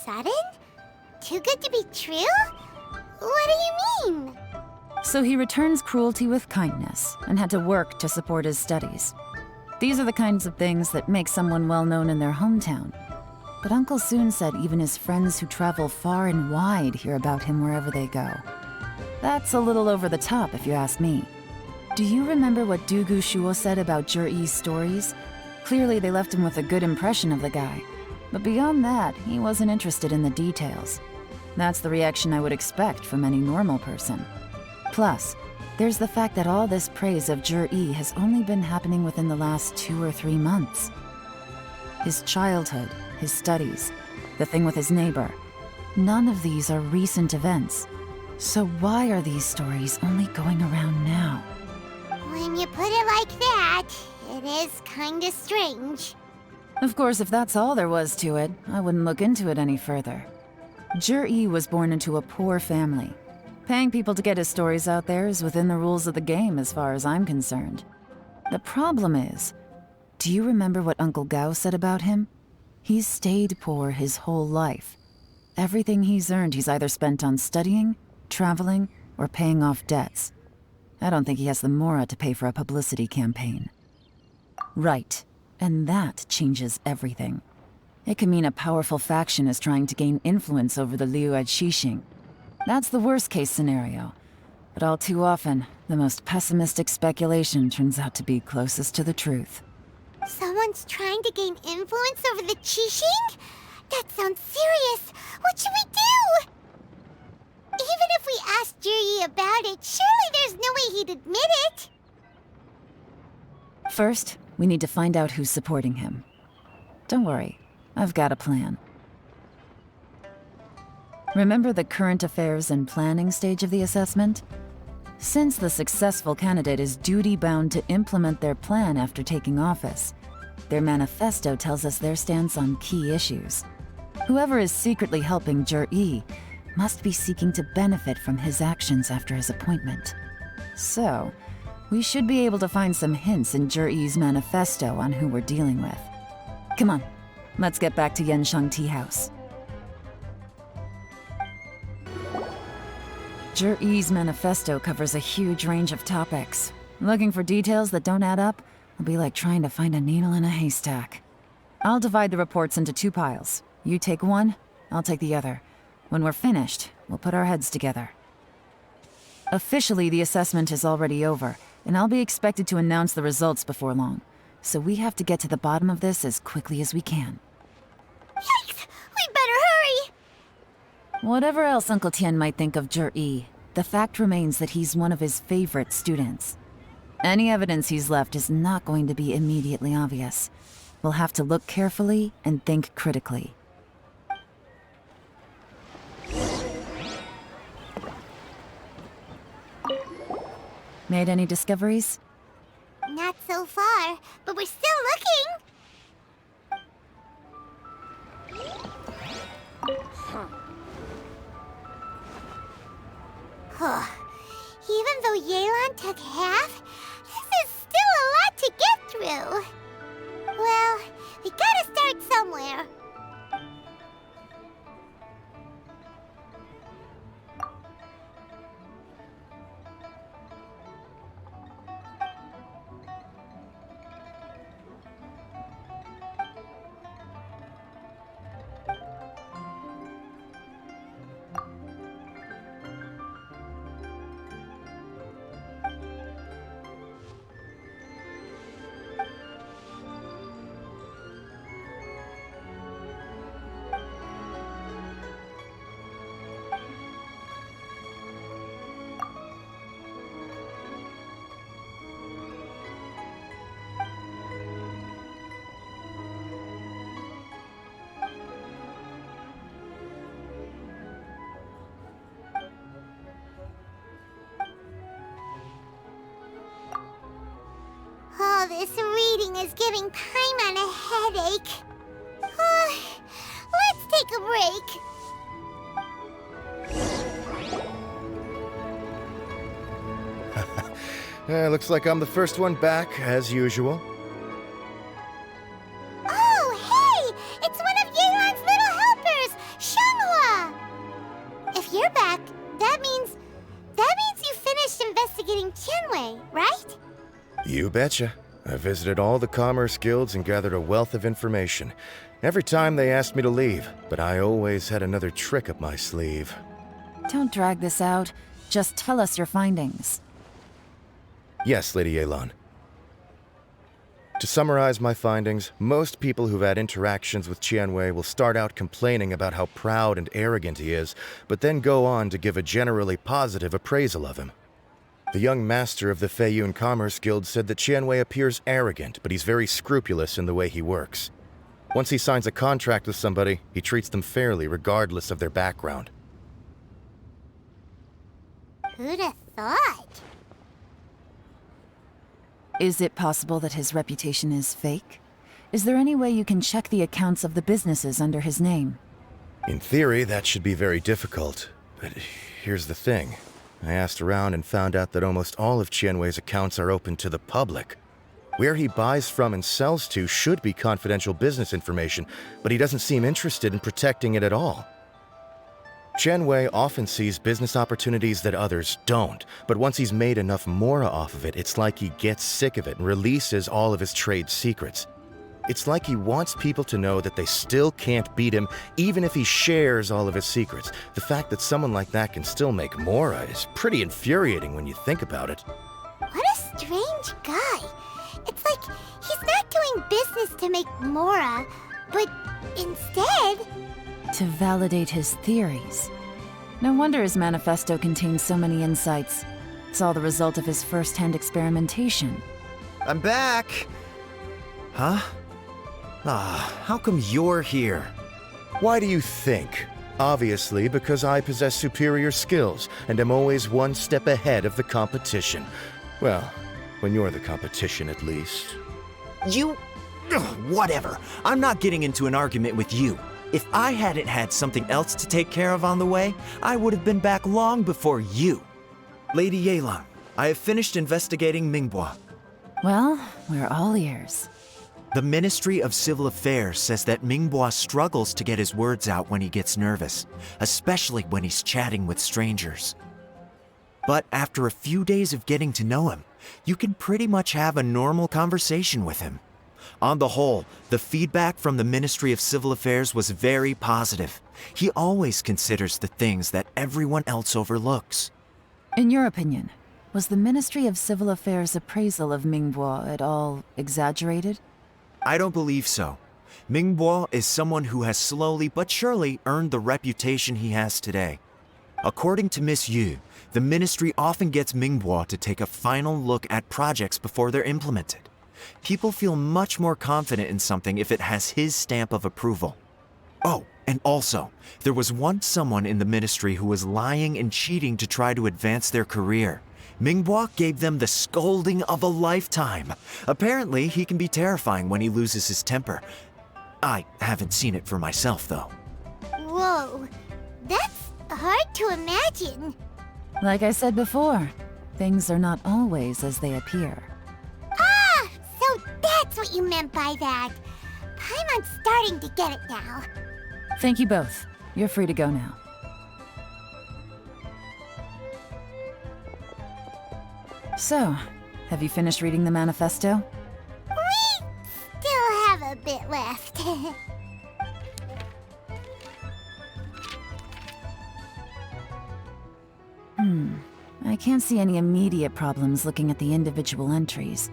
Sudden? Too good to be true? What do you mean? So he returns cruelty with kindness, and had to work to support his studies. These are the kinds of things that make someone well known in their hometown. But Uncle Soon said even his friends who travel far and wide hear about him wherever they go. That's a little over the top, if you ask me. Do you remember what Dugu Shuo said about Zhiyi's stories? Clearly they left him with a good impression of the guy. But beyond that, he wasn't interested in the details. That's the reaction I would expect from any normal person. Plus, there's the fact that all this praise of Zhiyi has only been happening within the last 2 or 3 months. His childhood, his studies, the thing with his neighbor. None of these are recent events. So why are these stories only going around now? When you put it like that, it is kinda strange. Of course, if that's all there was to it, I wouldn't look into it any further. Zhiyi was born into a poor family. Paying people to get his stories out there is within the rules of the game as far as I'm concerned. The problem is, do you remember what Uncle Gao said about him? He's stayed poor his whole life. Everything he's earned he's either spent on studying, traveling, or paying off debts. I don't think he has the mora to pay for a publicity campaign. Right, and that changes everything. It can mean a powerful faction is trying to gain influence over the Liu at Xixing. That's the worst-case scenario. But all too often, the most pessimistic speculation turns out to be closest to the truth. Someone's trying to gain influence over the Qixing? That sounds serious. What should we do? Even if we asked Zhiyi about it, surely there's no way he'd admit it. First, we need to find out who's supporting him. Don't worry, I've got a plan. Remember the current affairs and planning stage of the assessment? Since the successful candidate is duty-bound to implement their plan after taking office, their manifesto tells us their stance on key issues. Whoever is secretly helping Zhiyi must be seeking to benefit from his actions after his appointment. So, we should be able to find some hints in Zhiyi's manifesto on who we're dealing with. Come on, let's get back to Yanshang Tea House. Zhiyi's manifesto covers a huge range of topics. Looking for details that don't add up will be like trying to find a needle in a haystack. I'll divide the reports into 2 piles. You take one, I'll take the other. When we're finished, we'll put our heads together. Officially, the assessment is already over, and I'll be expected to announce the results before long. So we have to get to the bottom of this as quickly as we can. Yikes! We better hurry! Whatever else Uncle Tian might think of Zhiyi, the fact remains that he's one of his favorite students. Any evidence he's left is not going to be immediately obvious. We'll have to look carefully and think critically. Made any discoveries? Not so far, but we're still looking. talking is giving Paimon a headache. Let's take a break. Looks like I'm the first one back, as usual. Oh, hey! It's one of Yelan's little helpers, Xinyue! If you're back, that means you finished investigating Xinyue, right? You betcha. I visited all the commerce guilds and gathered a wealth of information. Every time they asked me to leave, but I always had another trick up my sleeve. Don't drag this out. Just tell us your findings. Yes, Lady Yelan. To summarize my findings, most people who've had interactions with Xinyue will start out complaining about how proud and arrogant he is, but then go on to give a generally positive appraisal of him. The young master of the Feiyun Commerce Guild said that Xinyue appears arrogant, but he's very scrupulous in the way he works. Once he signs a contract with somebody, he treats them fairly regardless of their background. Who'd have thought? Is it possible that his reputation is fake? Is there any way you can check the accounts of the businesses under his name? In theory, that should be very difficult. But here's the thing. I asked around and found out that almost all of Qianyue's accounts are open to the public. Where he buys from and sells to should be confidential business information, but he doesn't seem interested in protecting it at all. Qianyue often sees business opportunities that others don't, but once he's made enough mora off of it, it's like he gets sick of it and releases all of his trade secrets. It's like he wants people to know that they still can't beat him, even if he shares all of his secrets. The fact that someone like that can still make mora is pretty infuriating when you think about it. What a strange guy. It's like he's not doing business to make mora, but instead... to validate his theories. No wonder his manifesto contains so many insights. It's all the result of his first-hand experimentation. I'm back! Huh? How come you're here? Why do you think? Obviously, because I possess superior skills and am always one step ahead of the competition. Well, when you're the competition, at least. You... whatever. I'm not getting into an argument with you. If I hadn't had something else to take care of on the way, I would have been back long before you. Lady Yelan, I have finished investigating Mingbois. Well, we're all ears. The Ministry of Civil Affairs says that Mingbois struggles to get his words out when he gets nervous, especially when he's chatting with strangers. But after a few days of getting to know him, you can pretty much have a normal conversation with him. On the whole, the feedback from the Ministry of Civil Affairs was very positive. He always considers the things that everyone else overlooks. In your opinion, was the Ministry of Civil Affairs' appraisal of Mingbois at all exaggerated? I don't believe so. Mingbois is someone who has slowly but surely earned the reputation he has today. According to Miss Yu, the Ministry often gets Mingbois to take a final look at projects before they're implemented. People feel much more confident in something if it has his stamp of approval. Oh, and also, there was once someone in the Ministry who was lying and cheating to try to advance their career. Mingbois gave them the scolding of a lifetime. Apparently, he can be terrifying when he loses his temper. I haven't seen it for myself, though. Whoa, that's hard to imagine. Like I said before, things are not always as they appear. Ah, so that's what you meant by that. Paimon's starting to get it now. Thank you both. You're free to go now. So, have you finished reading the manifesto? We still have a bit left. I can't see any immediate problems looking at the individual entries.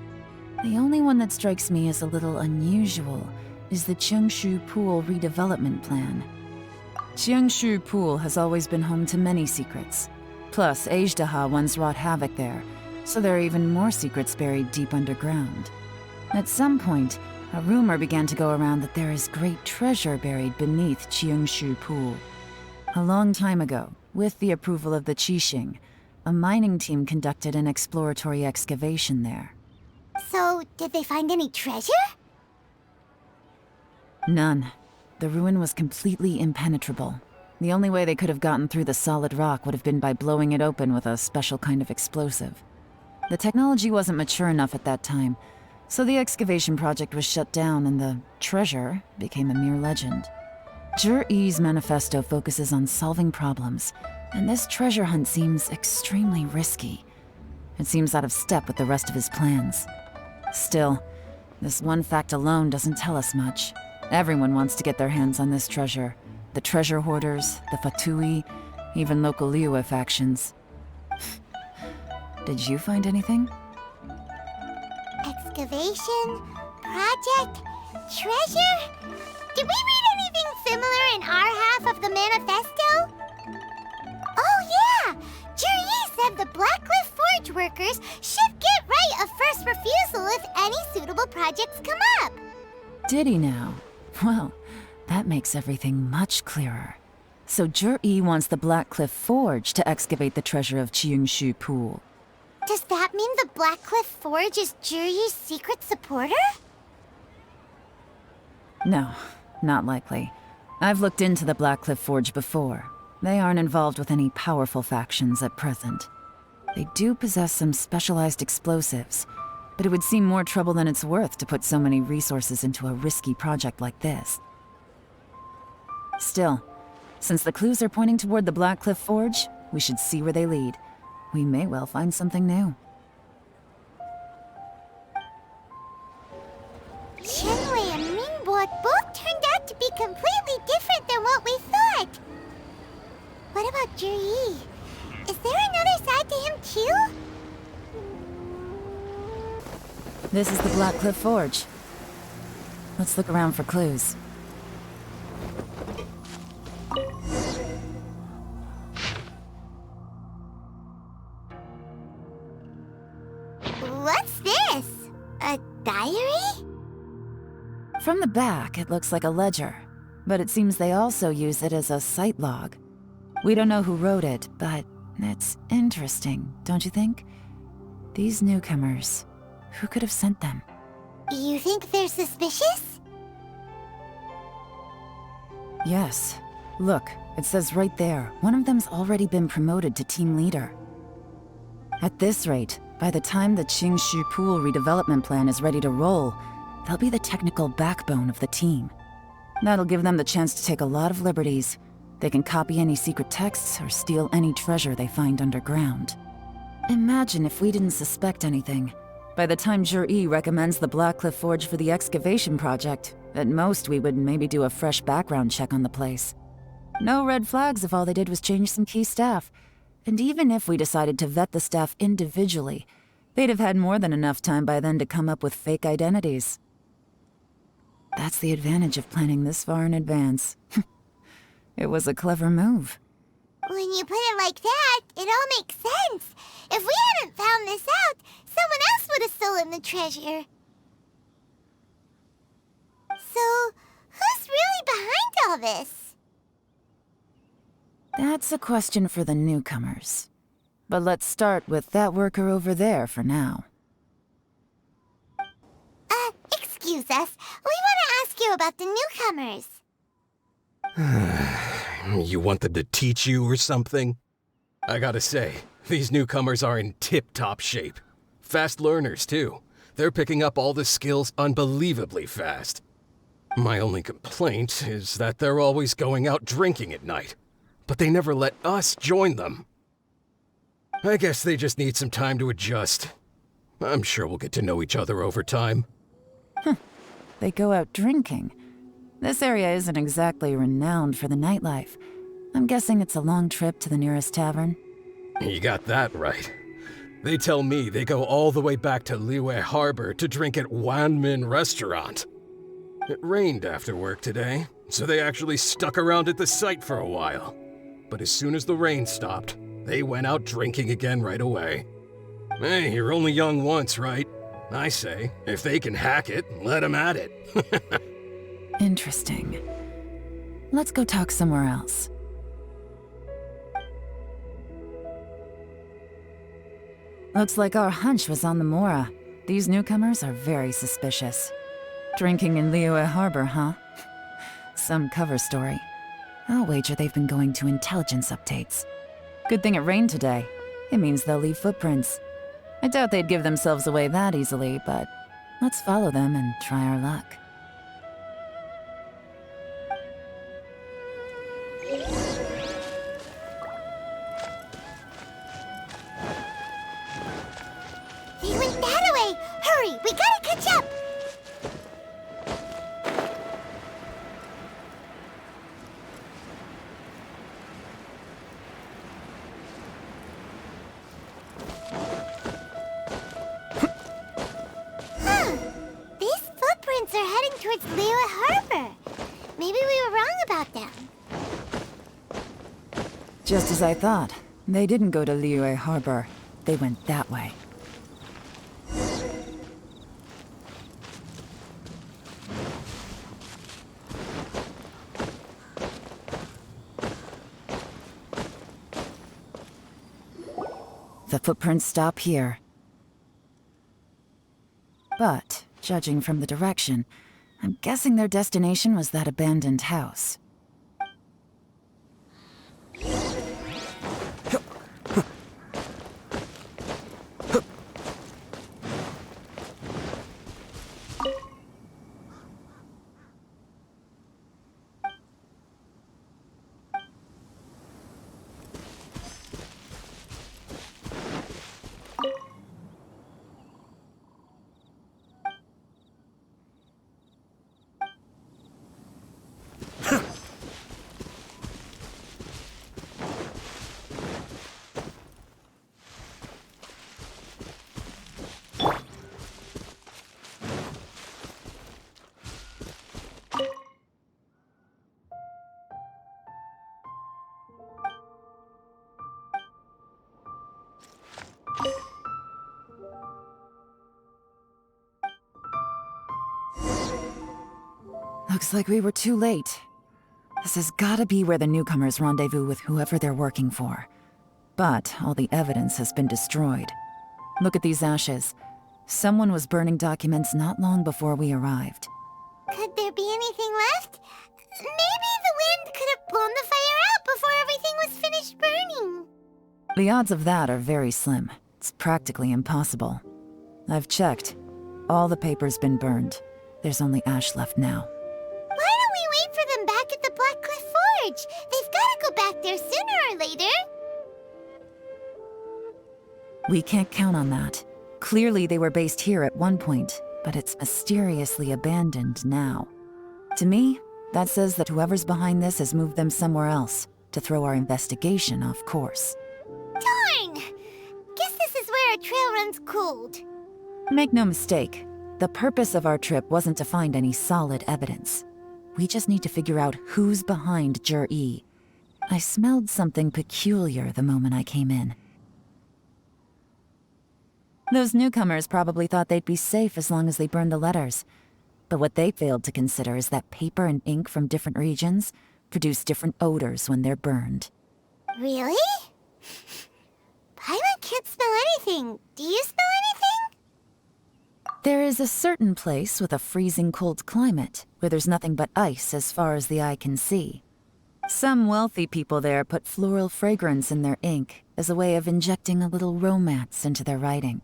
The only one that strikes me as a little unusual is the Qingxu Pool redevelopment plan. Qingxu Pool has always been home to many secrets. Plus, Ajdaha once wrought havoc there, so there are even more secrets buried deep underground. At some point, a rumor began to go around that there is great treasure buried beneath Qingxu Pool. A long time ago, with the approval of the Qixing, a mining team conducted an exploratory excavation there. So, did they find any treasure? None. The ruin was completely impenetrable. The only way they could have gotten through the solid rock would have been by blowing it open with a special kind of explosive. The technology wasn't mature enough at that time, so the excavation project was shut down and the treasure became a mere legend. Zhiyi's manifesto focuses on solving problems, and this treasure hunt seems extremely risky. It seems out of step with the rest of his plans. Still, this one fact alone doesn't tell us much. Everyone wants to get their hands on this treasure. The treasure hoarders, the Fatui, even local Liyue factions. Did you find anything? Excavation? Project? Treasure? Did we read anything similar in our half of the manifesto? Oh yeah! Zhiyi said the Blackcliff Forge workers should get right of first refusal if any suitable projects come up. Did he now? Well, that makes everything much clearer. So Zhiyi wants the Blackcliff Forge to excavate the treasure of Qingxu Pool. Does that mean the Blackcliff Forge is Zhiyi's secret supporter? No, not likely. I've looked into the Blackcliff Forge before. They aren't involved with any powerful factions at present. They do possess some specialized explosives, but it would seem more trouble than it's worth to put so many resources into a risky project like this. Still, since the clues are pointing toward the Blackcliff Forge, we should see where they lead. We may well find something new. Xinyue and Mingbo both turned out to be completely different than what we thought. What about Zhiyi? Is there another side to him too? This is the Blackcliff Forge. Let's look around for clues. What's this? A diary? From the back, it looks like a ledger, but it seems they also use it as a site log. We don't know who wrote it, but it's interesting, don't you think? These newcomers, who could have sent them? You think they're suspicious? Yes. Look, it says right there, one of them's already been promoted to team leader. At this rate, by the time the Qingxu Pool redevelopment plan is ready to roll, they'll be the technical backbone of the team. That'll give them the chance to take a lot of liberties. They can copy any secret texts or steal any treasure they find underground. Imagine if we didn't suspect anything. By the time Zhiyi recommends the Blackcliff Forge for the excavation project, at most we would maybe do a fresh background check on the place. No red flags if all they did was change some key staff. And even if we decided to vet the staff individually, they'd have had more than enough time by then to come up with fake identities. That's the advantage of planning this far in advance. It was a clever move. When you put it like that, it all makes sense. If we hadn't found this out, someone else would have stolen the treasure. So, who's really behind all this? That's a question for the newcomers. But let's start with that worker over there for now. Excuse us. We want to ask you about the newcomers. You want them to teach you or something? I gotta say, these newcomers are in tip-top shape. Fast learners, too. They're picking up all the skills unbelievably fast. My only complaint is that they're always going out drinking at night. But they never let us join them. I guess they just need some time to adjust. I'm sure we'll get to know each other over time. They go out drinking. This area isn't exactly renowned for the nightlife. I'm guessing it's a long trip to the nearest tavern. You got that right. They tell me they go all the way back to Liyue Harbor to drink at Wanmin Restaurant. It rained after work today, so they actually stuck around at the site for a while. But as soon as the rain stopped, they went out drinking again right away. Hey, you're only young once, right? I say, if they can hack it, let them at it. Interesting. Let's go talk somewhere else. Looks like our hunch was on the Mora. These newcomers are very suspicious. Drinking in Liyue Harbor, huh? Some cover story. I'll wager they've been going to intelligence updates. Good thing it rained today. It means they'll leave footprints. I doubt they'd give themselves away that easily, but let's follow them and try our luck. They went that way! Hurry, we gotta catch up! These footprints are heading towards Liyue Harbor. Maybe we were wrong about them. Just as I thought. They didn't go to Liyue Harbor. They went that way. The footprints stop here. But, judging from the direction, I'm guessing their destination was that abandoned house. Looks like we were too late. This has gotta be where the newcomers rendezvous with whoever they're working for. But all the evidence has been destroyed. Look at these ashes. Someone was burning documents not long before we arrived. Could there be anything left? Maybe the wind could have blown the fire out before everything was finished burning. The odds of that are very slim. It's practically impossible. I've checked. All the paper's been burned. There's only ash left now. Why don't we wait for them back at the Blackcliff Forge? They've gotta go back there sooner or later. We can't count on that. Clearly they were based here at one point, but it's mysteriously abandoned now. To me, that says that whoever's behind this has moved them somewhere else to throw our investigation off course. Darn! Guess this is where our trail runs cold. Make no mistake, the purpose of our trip wasn't to find any solid evidence. We just need to figure out who's behind Zhiyi. I smelled something peculiar the moment I came in. Those newcomers probably thought they'd be safe as long as they burned the letters. But what they failed to consider is that paper and ink from different regions produce different odors when they're burned. Really? Paimon can't smell anything. Do you smell anything? There is a certain place with a freezing cold climate where there's nothing but ice as far as the eye can see. Some wealthy people there put floral fragrance in their ink as a way of injecting a little romance into their writing.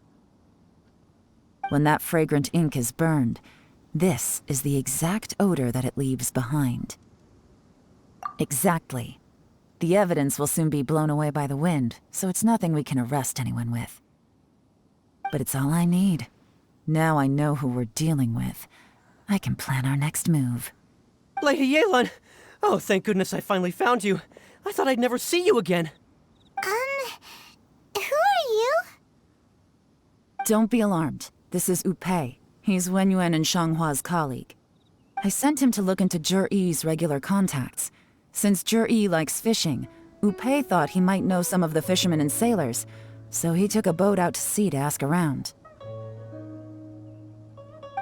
When that fragrant ink is burned, this is the exact odor that it leaves behind. Exactly. The evidence will soon be blown away by the wind, so it's nothing we can arrest anyone with. But it's all I need. Now I know who we're dealing with. I can plan our next move. Lady Yelan! Oh, thank goodness I finally found you. I thought I'd never see you again. Who are you? Don't be alarmed. This is Upei. He's Xinyue and Xianghua's colleague. I sent him to look into Zhiyi's regular contacts. Since Zhiyi likes fishing, Upei thought he might know some of the fishermen and sailors, so he took a boat out to sea to ask around.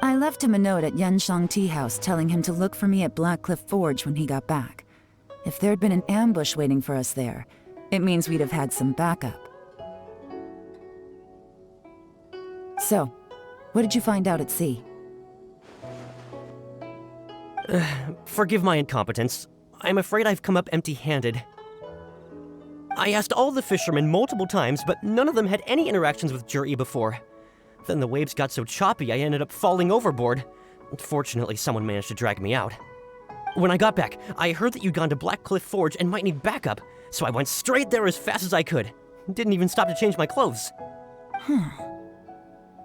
I left him a note at Yanshang Tea House telling him to look for me at Blackcliff Forge when he got back. If there'd been an ambush waiting for us there, it means we'd have had some backup. So, What did you find out at sea? Forgive my incompetence. I'm afraid I've come up empty-handed. I asked all the fishermen multiple times, but none of them had any interactions with Zhiyi before. Then the waves got so choppy I ended up falling overboard. Fortunately, someone managed to drag me out. When I got back, I heard that you'd gone to Blackcliff Forge and might need backup, so I went straight there as fast as I could. Didn't even stop to change my clothes.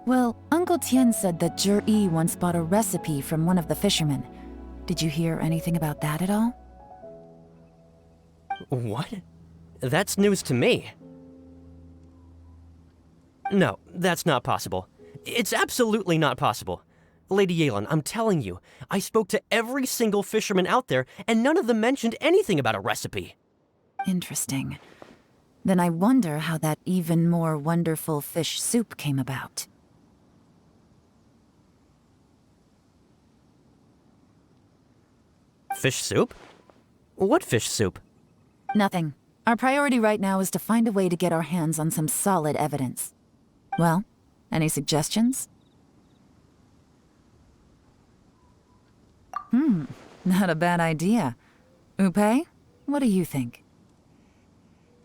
Well, Uncle Tian said that Zhiyi once bought a recipe from one of the fishermen. Did you hear anything about that at all? What? That's news to me. No, that's not possible. It's absolutely not possible. Lady Yelan, I'm telling you, I spoke to every single fisherman out there, and none of them mentioned anything about a recipe. Interesting. Then I wonder how that even more wonderful fish soup came about. Fish soup? What fish soup? Nothing. Our priority right now is to find a way to get our hands on some solid evidence. Well, any suggestions? Not a bad idea. Upe, what do you think?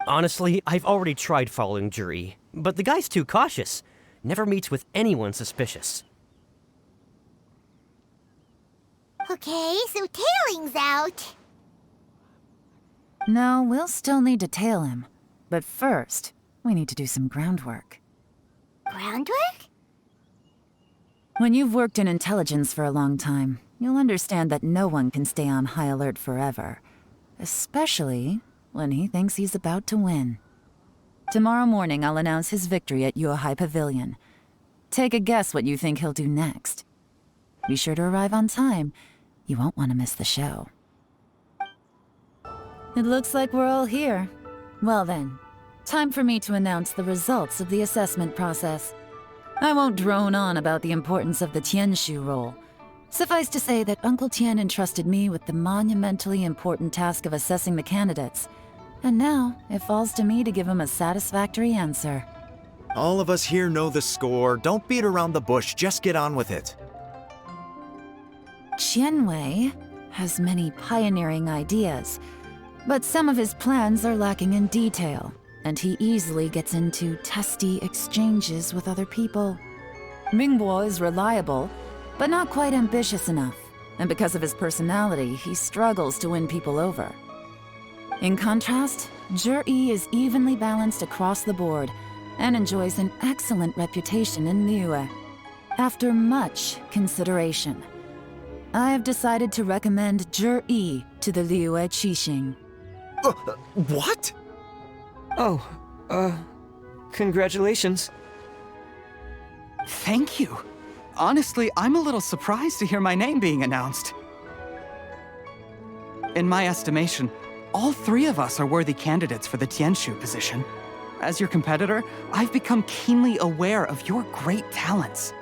Honestly, I've already tried following Zhiyi, but the guy's too cautious. Never meets with anyone suspicious. Okay, so tailing's out. No, we'll still need to tail him. But first, we need to do some groundwork. Groundwork? When you've worked in intelligence for a long time, you'll understand that no one can stay on high alert forever. Especially when he thinks he's about to win. Tomorrow morning, I'll announce his victory at Yuehai Pavilion. Take a guess what you think he'll do next. Be sure to arrive on time. You won't want to miss the show. It looks like we're all here. Well then, time for me to announce the results of the assessment process. I won't drone on about the importance of the Tianshu role. Suffice to say that Uncle Tian entrusted me with the monumentally important task of assessing the candidates. And now, it falls to me to give him a satisfactory answer. All of us here know the score. Don't beat around the bush, just get on with it. Xinyue has many pioneering ideas, but some of his plans are lacking in detail, and he easily gets into testy exchanges with other people. Mingbo is reliable, but not quite ambitious enough, and because of his personality, he struggles to win people over. In contrast, Zhiyi is evenly balanced across the board, and enjoys an excellent reputation in Liyue. After much consideration, I have decided to recommend Zhiyi to the Liyue Qixing. What? Congratulations. Thank you. Honestly, I'm a little surprised to hear my name being announced. In my estimation, all three of us are worthy candidates for the Tianshu position. As your competitor, I've become keenly aware of your great talents.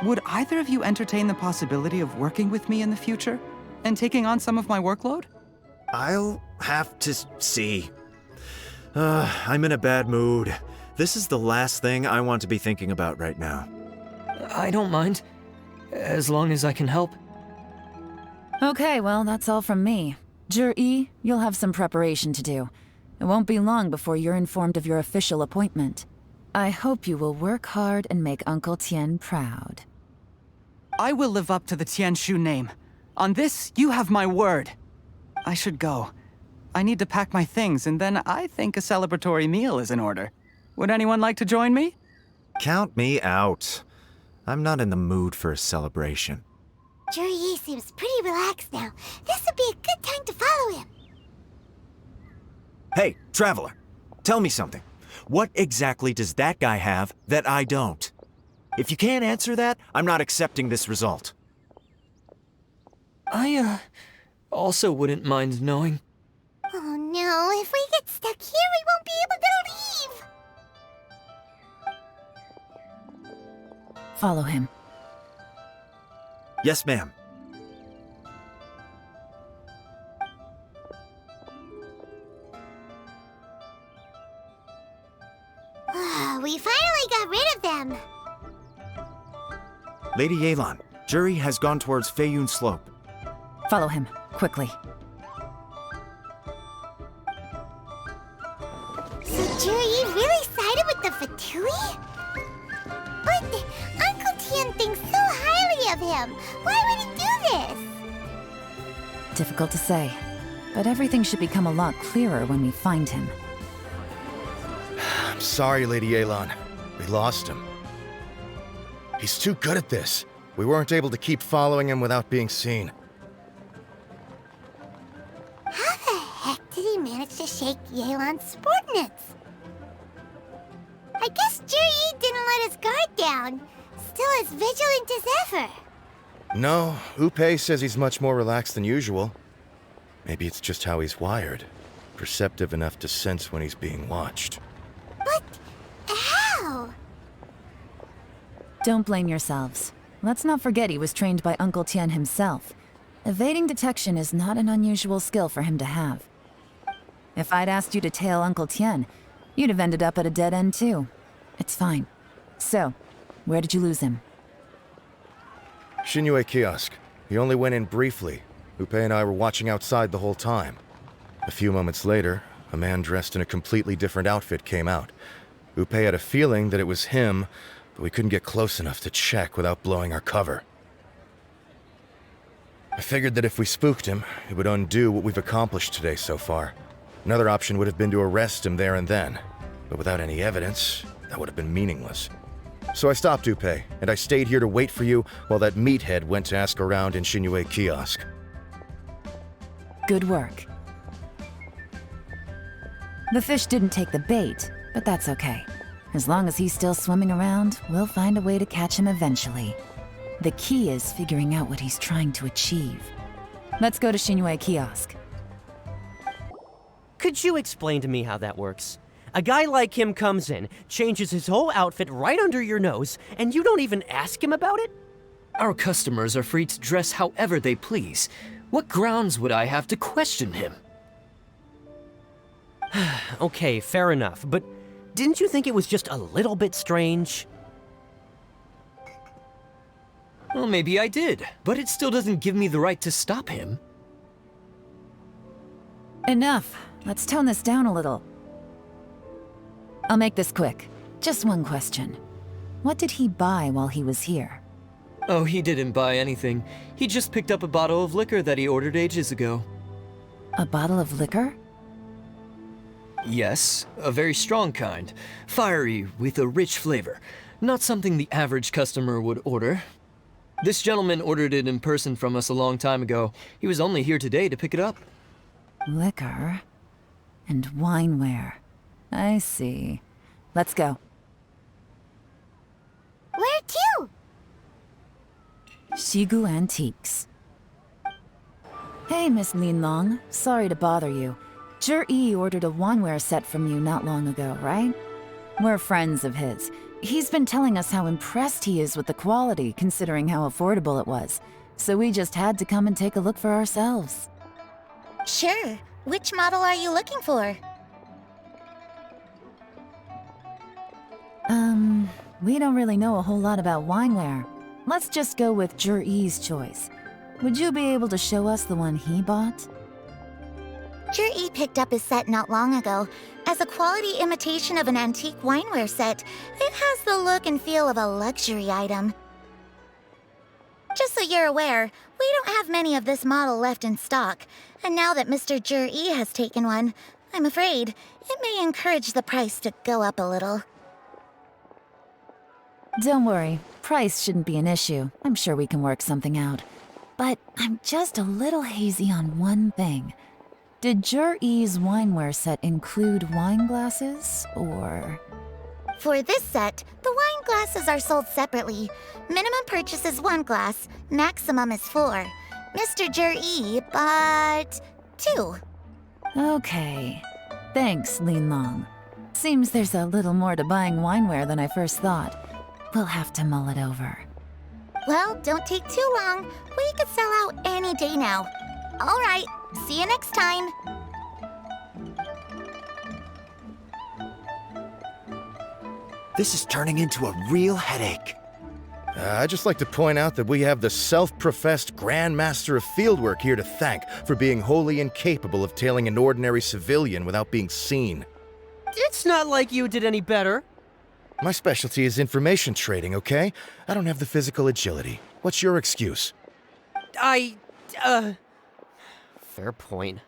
Would either of you entertain the possibility of working with me in the future and taking on some of my workload? I'll have to see. I'm in a bad mood. This is the last thing I want to be thinking about right now. I don't mind, as long as I can help. Okay, well, that's all from me. Zhiyi, you'll have some preparation to do. It won't be long before you're informed of your official appointment. I hope you will work hard and make Uncle Tian proud. I will live up to the Tianshu name. On this, you have my word. I should go. I need to pack my things, and then I think a celebratory meal is in order. Would anyone like to join me? Count me out. I'm not in the mood for a celebration. Zhiyi seems pretty relaxed now. This would be a good time to follow him. Hey, Traveler, tell me something. What exactly does that guy have that I don't? If you can't answer that, I'm not accepting this result. I, also wouldn't mind knowing. Oh no, if we get stuck here, we won't be able to leave! Follow him. Yes, ma'am. We finally got rid of them. Lady Yelan, Zhiyi has gone towards Feiyun Slope. Follow him, quickly. So Zhiyi really sided with the Fatui? But Uncle Tian thinks so highly of him. Why would he do this? Difficult to say, but everything should become a lot clearer when we find him. I'm sorry, Lady Yelan. We lost him. He's too good at this. We weren't able to keep following him without being seen. How the heck did he manage to shake Yelan's subordinates? I guess Zhiyi didn't let his guard down. Still as vigilant as ever. No, Upei says he's much more relaxed than usual. Maybe it's just how he's wired. Perceptive enough to sense when he's being watched. But how? Don't blame yourselves. Let's not forget he was trained by Uncle Tian himself. Evading detection is not an unusual skill for him to have. If I'd asked you to tail Uncle Tian, you'd have ended up at a dead end too. It's fine. So, where did you lose him? Xinyue kiosk. He only went in briefly. Upei and I were watching outside the whole time. A few moments later, a man dressed in a completely different outfit came out. Upei had a feeling that it was him, but we couldn't get close enough to check without blowing our cover. I figured that if we spooked him, it would undo what we've accomplished today so far. Another option would have been to arrest him there and then, but without any evidence, that would have been meaningless. So I stopped Upei, and I stayed here to wait for you while that meathead went to ask around in Xinyue kiosk. Good work. The fish didn't take the bait, but that's okay. As long as he's still swimming around, we'll find a way to catch him eventually. The key is figuring out what he's trying to achieve. Let's go to Xinyue kiosk. Could you explain to me how that works? A guy like him comes in, changes his whole outfit right under your nose, and you don't even ask him about it? Our customers are free to dress however they please. What grounds would I have to question him? Okay, fair enough, but didn't you think it was just a little bit strange? Well, maybe I did, but it still doesn't give me the right to stop him. Enough. Let's tone this down a little. I'll make this quick. Just one question. What did he buy while he was here? Oh, he didn't buy anything. He just picked up a bottle of liquor that he ordered ages ago. A bottle of liquor? Yes, a very strong kind. Fiery, with a rich flavor. Not something the average customer would order. This gentleman ordered it in person from us a long time ago. He was only here today to pick it up. Liquor and wineware. I see. Let's go. Where to? Xigu Antiques. Hey, Miss Linlang. Sorry to bother you. Zhiyi ordered a wineware set from you not long ago, right? We're friends of his. He's been telling us how impressed he is with the quality, considering how affordable it was. So we just had to come and take a look for ourselves. Sure. Which model are you looking for? We don't really know a whole lot about wineware. Let's just go with Zhiyi's choice. Would you be able to show us the one he bought? Zhiyi picked up his set not long ago. As a quality imitation of an antique wineware set, it has the look and feel of a luxury item. Just so you're aware, we don't have many of this model left in stock, and now that Mr. Zhiyi has taken one, I'm afraid it may encourage the price to go up a little. Don't worry, price shouldn't be an issue. I'm sure we can work something out. But I'm just a little hazy on one thing. Did Zhiyi's wineware set include wine glasses, or...? For this set, the wine glasses are sold separately. Minimum purchase is 1 glass, maximum is 4. Mr. Zhiyi bought 2. Okay. Thanks, Linlang. Seems there's a little more to buying wineware than I first thought. We'll have to mull it over. Well, don't take too long. We could sell out any day now. All right, see you next time. This is turning into a real headache. I'd just like to point out that we have the self-professed Grand Master of Fieldwork here to thank for being wholly incapable of tailing an ordinary civilian without being seen. It's not like you did any better. My specialty is information trading, okay? I don't have the physical agility. What's your excuse? Fair point.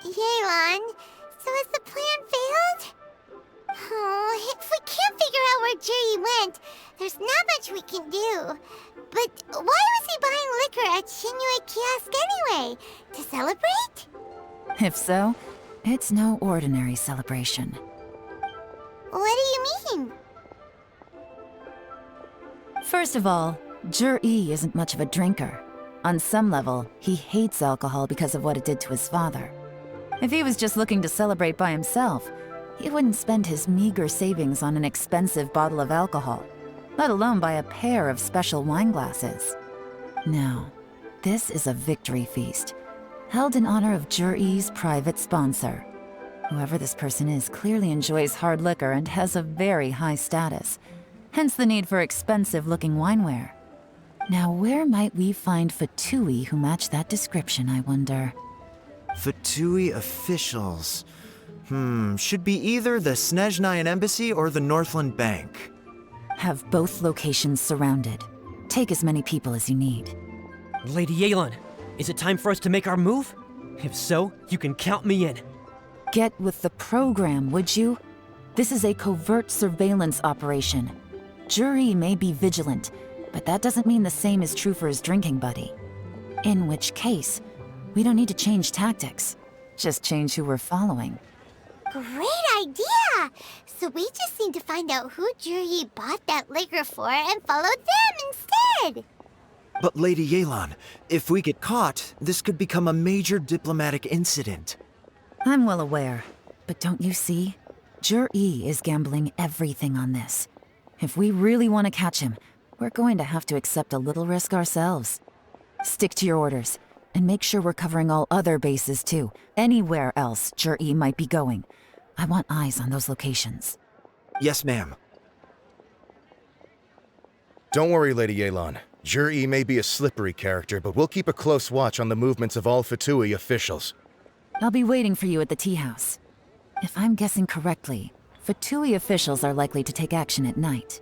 Yelan, so has the plan failed? Oh, if we can't figure out where Zhiyi went, there's not much we can do. But why was he buying liquor at Xinyue kiosk anyway? To celebrate? If so, it's no ordinary celebration. What do you mean? First of all, Zhiyi isn't much of a drinker. On some level, he hates alcohol because of what it did to his father. If he was just looking to celebrate by himself, he wouldn't spend his meager savings on an expensive bottle of alcohol, let alone buy a pair of special wine glasses. No, this is a victory feast, held in honor of Zhiyi's private sponsor. Whoever this person is clearly enjoys hard liquor and has a very high status, hence the need for expensive-looking wineware. Now, where might we find Fatui who match that description, I wonder? Fatui officials. Should be either the Snezhnayan Embassy or the Northland Bank. Have both locations surrounded. Take as many people as you need. Lady Yelan, is it time for us to make our move? If so, you can count me in. Get with the program, would you? This is a covert surveillance operation. Zhiyi may be vigilant, but that doesn't mean the same is true for his drinking buddy. In which case, we don't need to change tactics. Just change who we're following. Great idea! So we just need to find out who Zhiyi bought that liquor for and follow them instead! But Lady Yelan, if we get caught, this could become a major diplomatic incident. I'm well aware, but don't you see? Zhiyi is gambling everything on this. If we really want to catch him, we're going to have to accept a little risk ourselves. Stick to your orders, and make sure we're covering all other bases too. Anywhere else Zhiyi might be going. I want eyes on those locations. Yes, ma'am. Don't worry, Lady Yelan. Zhiyi may be a slippery character, but we'll keep a close watch on the movements of all Fatui officials. I'll be waiting for you at the tea house. If I'm guessing correctly, Fatui officials are likely to take action at night.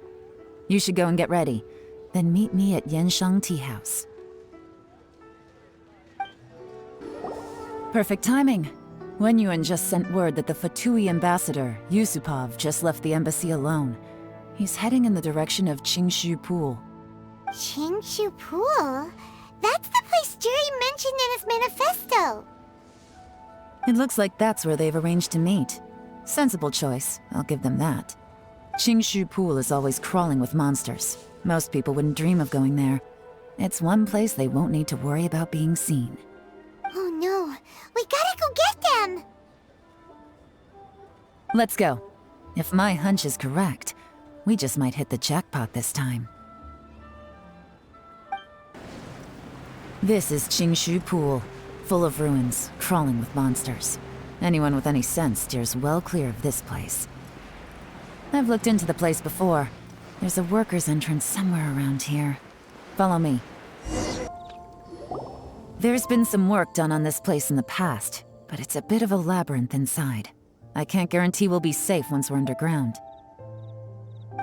You should go and get ready, then meet me at Yansheng Tea House. Perfect timing. Wenyuan just sent word that the Fatui ambassador, Yusupov, just left the embassy alone. He's heading in the direction of Qingxu Pool. Qingxu Pool? That's the place Zhiyi mentioned in his manifesto! It looks like that's where they've arranged to meet. Sensible choice, I'll give them that. Qingxu Pool is always crawling with monsters. Most people wouldn't dream of going there. It's one place they won't need to worry about being seen. Oh no, we gotta go get them! Let's go. If my hunch is correct, we just might hit the jackpot this time. This is Qingxu Pool, full of ruins, crawling with monsters. Anyone with any sense steers well clear of this place. I've looked into the place before. There's a worker's entrance somewhere around here. Follow me. There's been some work done on this place in the past, but it's a bit of a labyrinth inside. I can't guarantee we'll be safe once we're underground.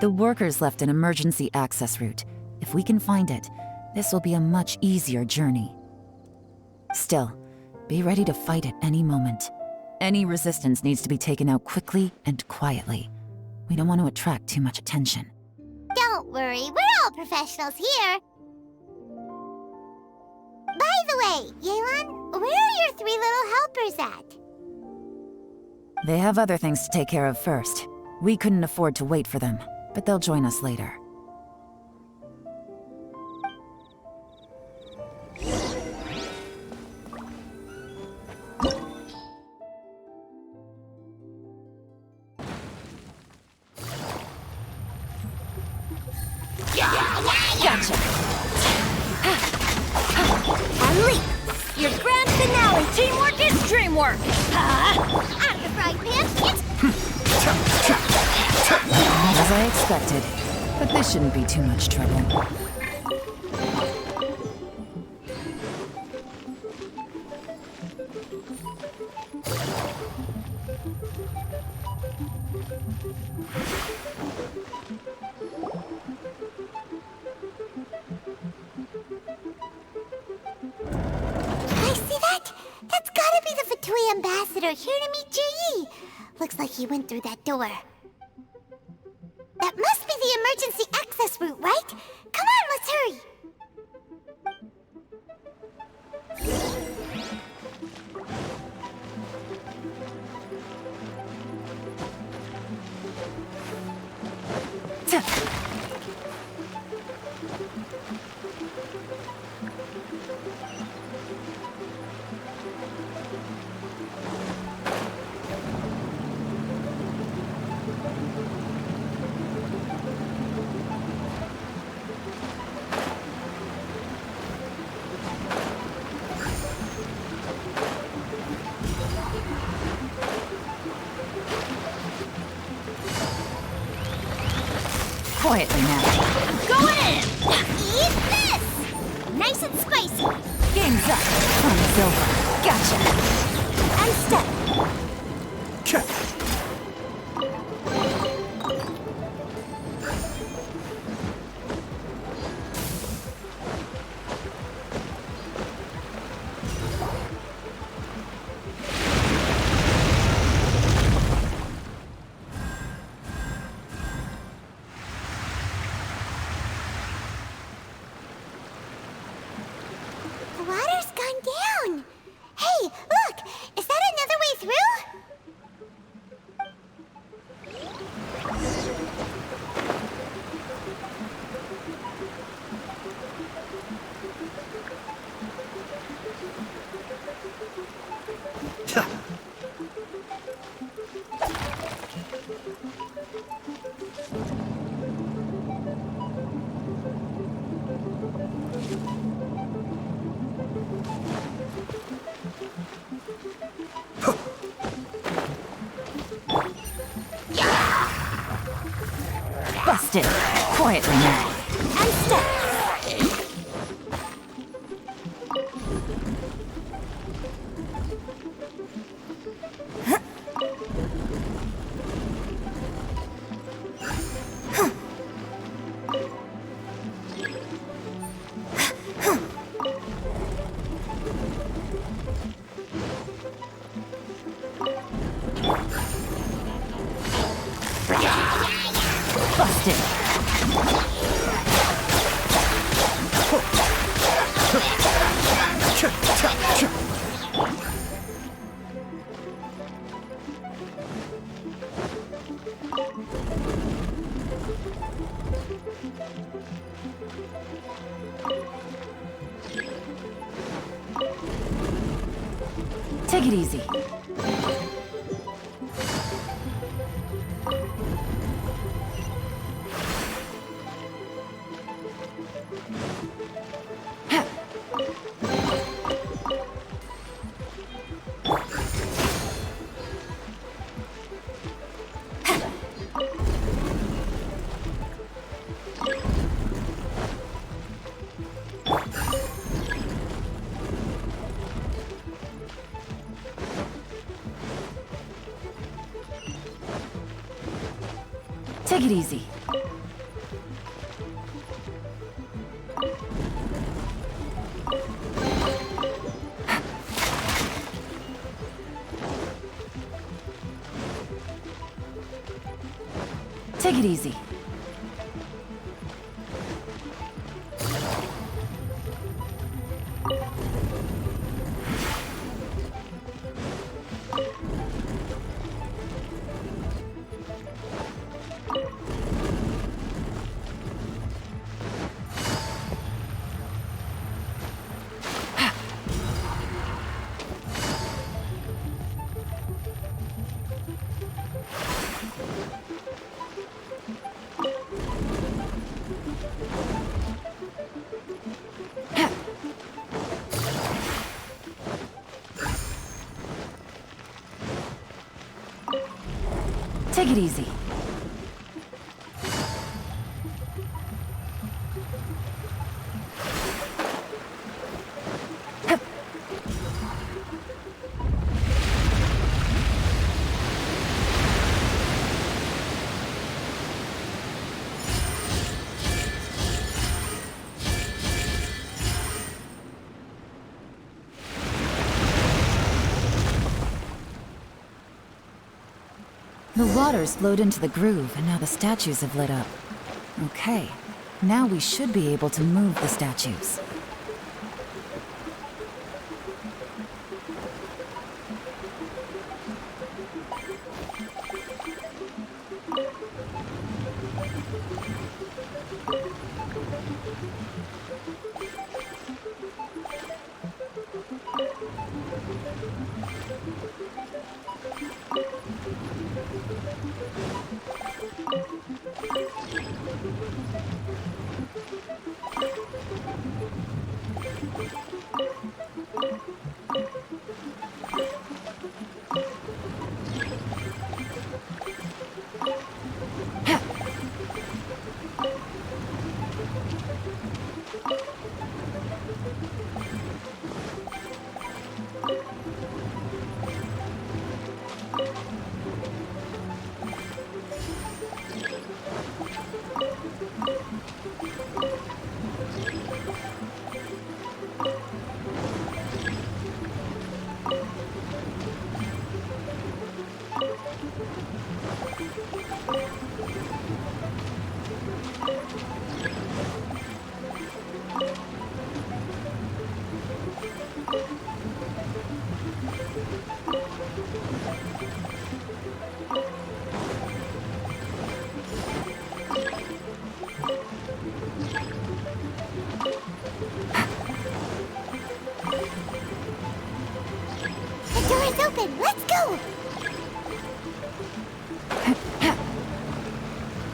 The workers left an emergency access route. If we can find it, this will be a much easier journey. Still, be ready to fight at any moment. Any resistance needs to be taken out quickly and quietly. We don't want to attract too much attention. Don't worry, we're all professionals here. By the way, Yelan, where are your 3 little helpers at? They have other things to take care of first. We couldn't afford to wait for them, but they'll join us later. Gotcha! And leap! Your grand finale! Teamwork is dreamwork! Out of the frying pan, it's... As I expected, But this shouldn't be too much trouble. Ambassador here to meet Zhiyi. Looks like he went through that door. That must be the emergency access route, right? Come on, let's hurry. Quietly now. I'm going in! Eat this! Nice and spicy! Game's up. Fun's over. Gotcha. And step. Busted. Quietly now. And step. Take it easy. Take it easy. Take it easy. Take it easy. The water's flowed into the groove, and now the statues have lit up. Okay, now we should be able to move the statues. Open. Let's go!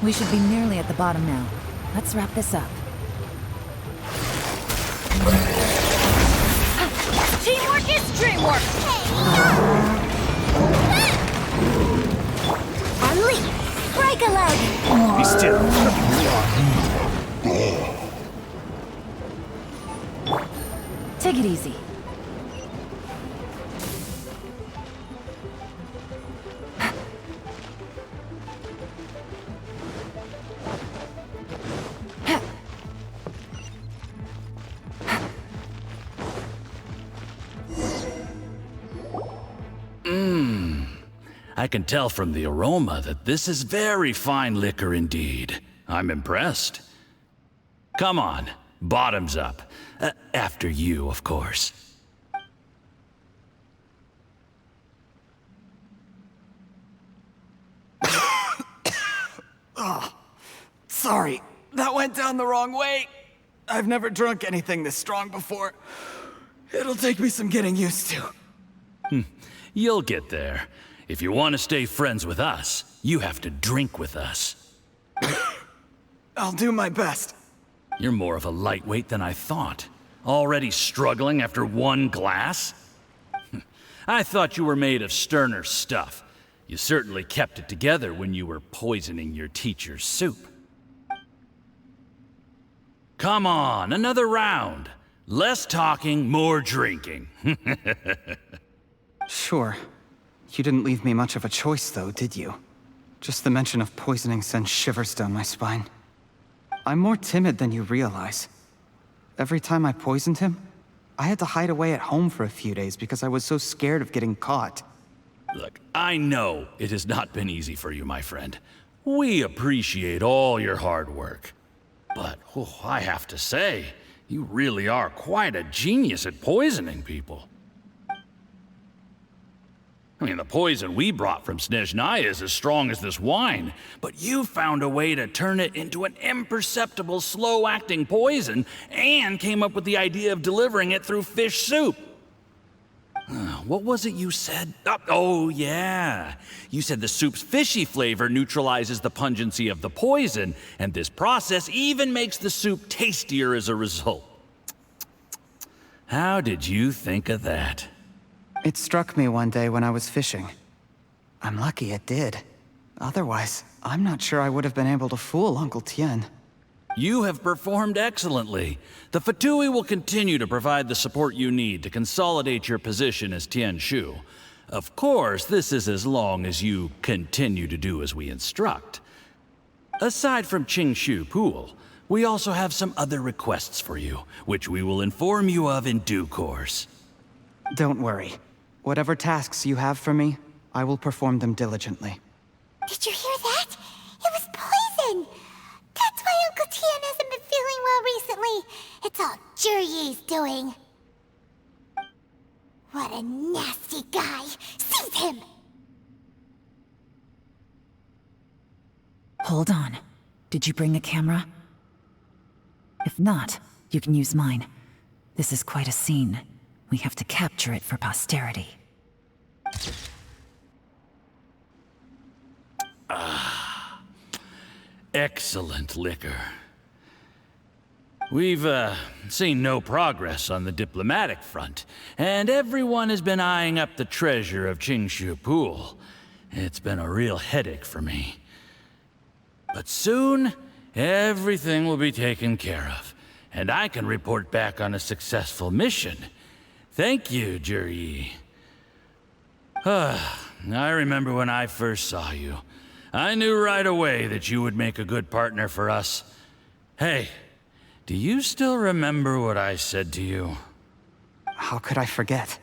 We should be nearly at the bottom now. Let's wrap this up. Teamwork is dreamwork! Unleash! Break a leg! Be still. Take it easy. I can tell from the aroma that this is very fine liquor indeed. I'm impressed. Come on, bottoms up. After you, of course. Oh, sorry. That went down the wrong way. I've never drunk anything this strong before. It'll take me some getting used to. You'll get there. If you want to stay friends with us, you have to drink with us. I'll do my best. You're more of a lightweight than I thought. Already struggling after one glass? I thought you were made of sterner stuff. You certainly kept it together when you were poisoning your teacher's soup. Come on, another round. Less talking, more drinking. Sure. You didn't leave me much of a choice, though, did you? Just the mention of poisoning sends shivers down my spine. I'm more timid than you realize. Every time I poisoned him, I had to hide away at home for a few days because I was so scared of getting caught. Look, I know it has not been easy for you, my friend. We appreciate all your hard work. But, I have to say, you really are quite a genius at poisoning people. I mean, the poison we brought from Snezhnaya is as strong as this wine, but you found a way to turn it into an imperceptible, slow-acting poison, and came up with the idea of delivering it through fish soup. What was it you said? Oh, yeah. You said the soup's fishy flavor neutralizes the pungency of the poison, and this process even makes the soup tastier as a result. How did you think of that? It struck me one day when I was fishing. I'm lucky it did. Otherwise, I'm not sure I would have been able to fool Uncle Tian. You have performed excellently. The Fatui will continue to provide the support you need to consolidate your position as Tianshu. Of course, this is as long as you continue to do as we instruct. Aside from Qingxu Pool, we also have some other requests for you, which we will inform you of in due course. Don't worry. Whatever tasks you have for me, I will perform them diligently. Did you hear that? It was poison! That's why Uncle Tian hasn't been feeling well recently. It's all Zhiyi's doing. What a nasty guy! Seize him! Hold on. Did you bring a camera? If not, you can use mine. This is quite a scene. We have to capture it for posterity. Excellent liquor. We've, seen no progress on the diplomatic front, and everyone has been eyeing up the treasure of Qingxu Pool. It's been a real headache for me. But soon, everything will be taken care of, and I can report back on a successful mission. Thank you, Zhiyi. I remember when I first saw you. I knew right away that you would make a good partner for us. Hey, do you still remember what I said to you? How could I forget?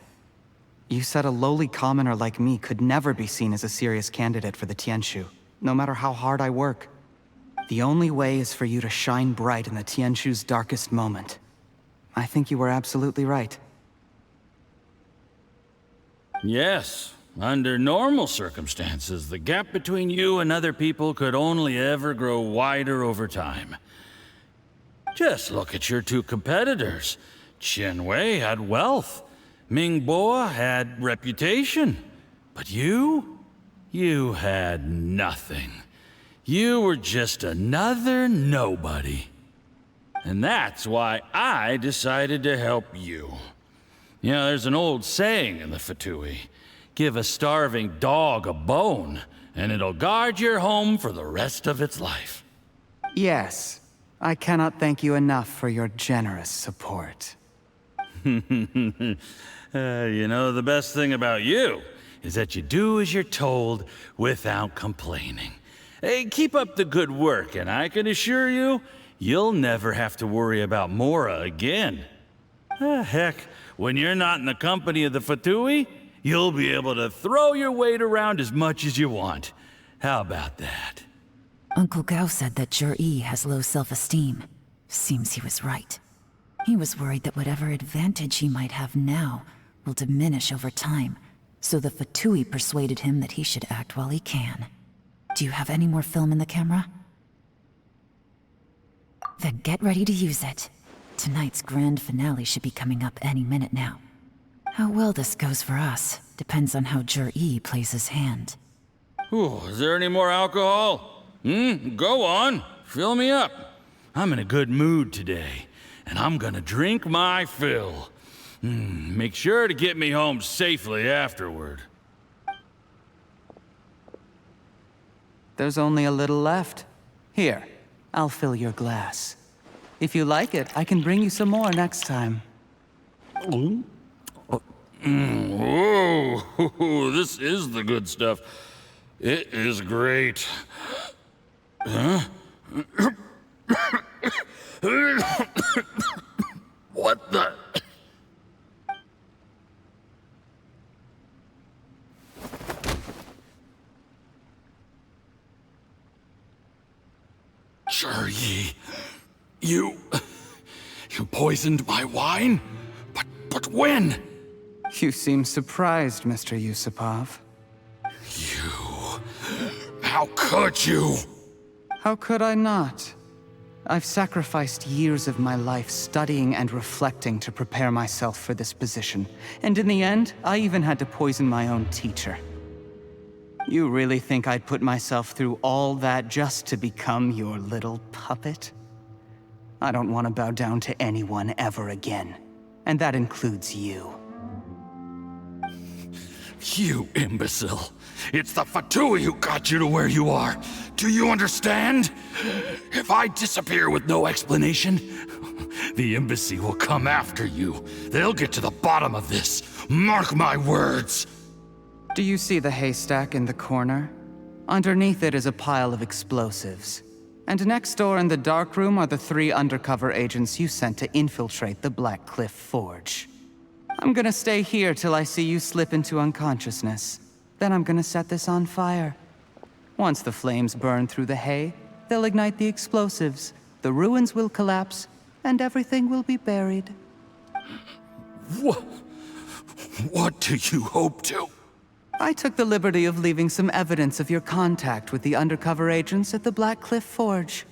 You said a lowly commoner like me could never be seen as a serious candidate for the Tianshu, no matter how hard I work. The only way is for you to shine bright in the Tianshu's darkest moment. I think you were absolutely right. Yes. Under normal circumstances, the gap between you and other people could only ever grow wider over time. Just look at your two competitors. Xinyue had wealth. Mingbo had reputation. But you had nothing. You were just another nobody. And that's why I decided to help you. You know, there's an old saying in the Fatui. Give a starving dog a bone, and it'll guard your home for the rest of its life. Yes. I cannot thank you enough for your generous support. You know, the best thing about you is that you do as you're told without complaining. Hey, keep up the good work, and I can assure you, you'll never have to worry about Mora again. Heck, when you're not in the company of the Fatui, you'll be able to throw your weight around as much as you want. How about that? Uncle Gao said that Zhiyi has low self-esteem. Seems he was right. He was worried that whatever advantage he might have now will diminish over time, so the Fatui persuaded him that he should act while he can. Do you have any more film in the camera? Then get ready to use it. Tonight's grand finale should be coming up any minute now. How well this goes for us depends on how Zhiyi plays his hand. Ooh, is there any more alcohol? Go on. Fill me up. I'm in a good mood today, and I'm gonna drink my fill. Make sure to get me home safely afterward. There's only a little left. Here, I'll fill your glass. If you like it, I can bring you some more next time. Whoa, this is the good stuff. It is great. Huh? What the? Zhiyi, you poisoned my wine? But when? You seem surprised, Mr. Yusupov. How could you? How could I not? I've sacrificed years of my life studying and reflecting to prepare myself for this position. And in the end, I even had to poison my own teacher. You really think I'd put myself through all that just to become your little puppet? I don't want to bow down to anyone ever again. And that includes you. You imbecile. It's the Fatui who got you to where you are. Do you understand? If I disappear with no explanation, the embassy will come after you. They'll get to the bottom of this. Mark my words. Do you see the haystack in the corner? Underneath it is a pile of explosives. And next door in the dark room are the 3 undercover agents you sent to infiltrate the Blackcliff Forge. I'm gonna stay here till I see you slip into unconsciousness. Then I'm gonna set this on fire. Once the flames burn through the hay, they'll ignite the explosives, the ruins will collapse, and everything will be buried. What do you hope to? I took the liberty of leaving some evidence of your contact with the undercover agents at the Blackcliff Forge.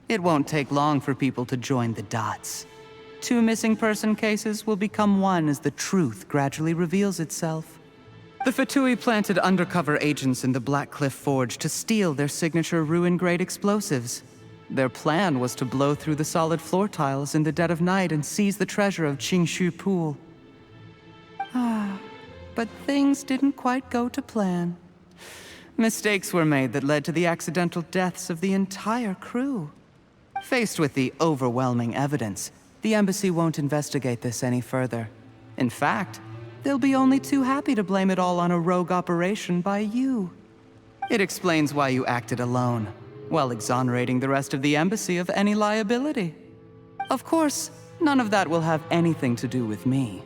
It won't take long for people to join the dots. 2 missing person cases will become one as the truth gradually reveals itself. The Fatui planted undercover agents in the Blackcliff Forge to steal their signature ruin-grade explosives. Their plan was to blow through the solid floor tiles in the dead of night and seize the treasure of Qingxu Pool. But things didn't quite go to plan. Mistakes were made that led to the accidental deaths of the entire crew. Faced with the overwhelming evidence, the embassy won't investigate this any further. In fact, they'll be only too happy to blame it all on a rogue operation by you. It explains why you acted alone, while exonerating the rest of the embassy of any liability. Of course, none of that will have anything to do with me.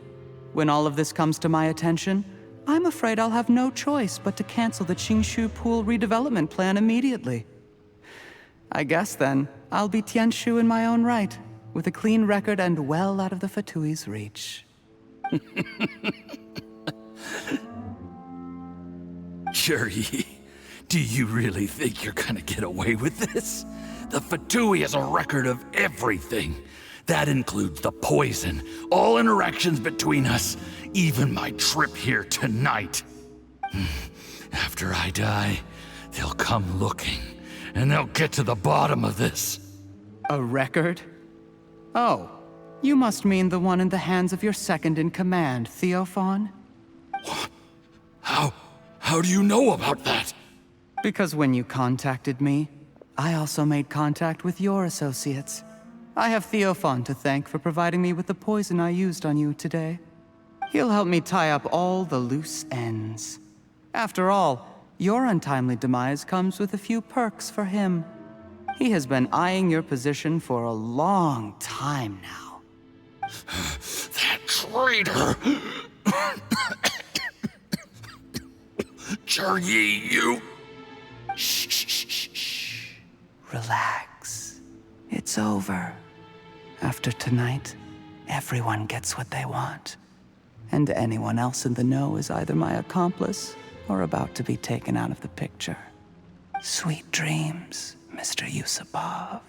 When all of this comes to my attention, I'm afraid I'll have no choice but to cancel the Qingxu Pool redevelopment plan immediately. I guess then, I'll be Tianshu in my own right, with a clean record and well out of the Fatui's reach. Zhiyi, do you really think you're gonna get away with this? The Fatui has a record of everything. That includes the poison, all interactions between us, even my trip here tonight. After I die, they'll come looking, and they'll get to the bottom of this. A record? Oh, you must mean the one in the hands of your second-in-command, Theophan? What? How do you know about that? Because when you contacted me, I also made contact with your associates. I have Theophan to thank for providing me with the poison I used on you today. He'll help me tie up all the loose ends. After all, your untimely demise comes with a few perks for him. He has been eyeing your position for a long time now. That traitor! Zhiyi, you... Shh. Relax. It's over. After tonight, everyone gets what they want. And anyone else in the know is either my accomplice or about to be taken out of the picture. Sweet dreams, Mr. Yusupov.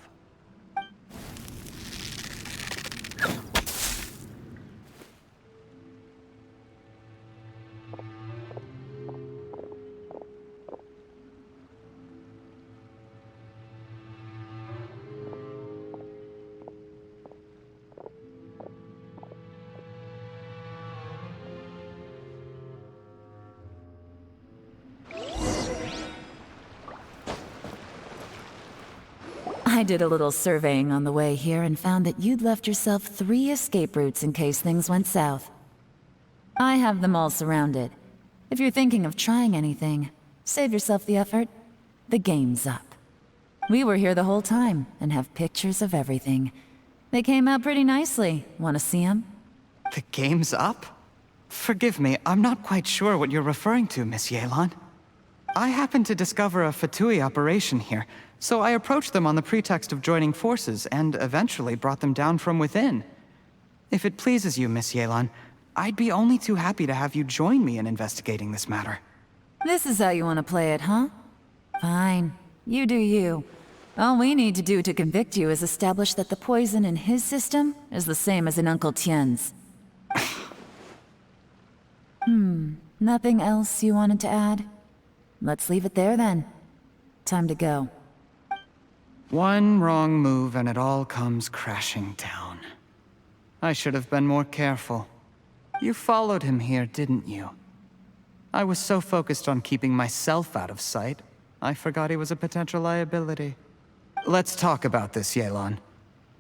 I did a little surveying on the way here and found that you'd left yourself 3 escape routes in case things went south. I have them all surrounded. If you're thinking of trying anything, save yourself the effort. The game's up. We were here the whole time and have pictures of everything. They came out pretty nicely. Want to see them? The game's up? Forgive me, I'm not quite sure what you're referring to, Miss Yelan. I happened to discover a Fatui operation here, so I approached them on the pretext of joining forces and eventually brought them down from within. If it pleases you, Miss Yelan, I'd be only too happy to have you join me in investigating this matter. This is how you want to play it, huh? Fine. You do you. All we need to do to convict you is establish that the poison in his system is the same as in Uncle Tian's. Nothing else you wanted to add? Let's leave it there then. Time to go. One wrong move and it all comes crashing down. I should have been more careful. You followed him here, didn't you? I was so focused on keeping myself out of sight, I forgot he was a potential liability. Let's talk about this, Yelan.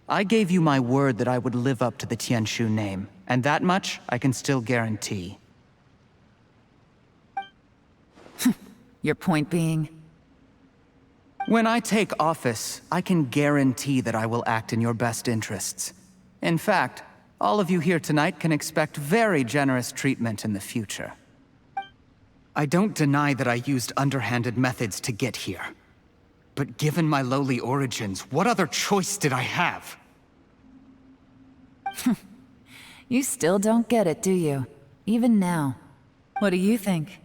I gave you my word that I would live up to the Tianshu name, and that much I can still guarantee. Your point being? When I take office, I can guarantee that I will act in your best interests. In fact, all of you here tonight can expect very generous treatment in the future. I don't deny that I used underhanded methods to get here. But given my lowly origins, what other choice did I have? You still don't get it, do you? Even now. What do you think?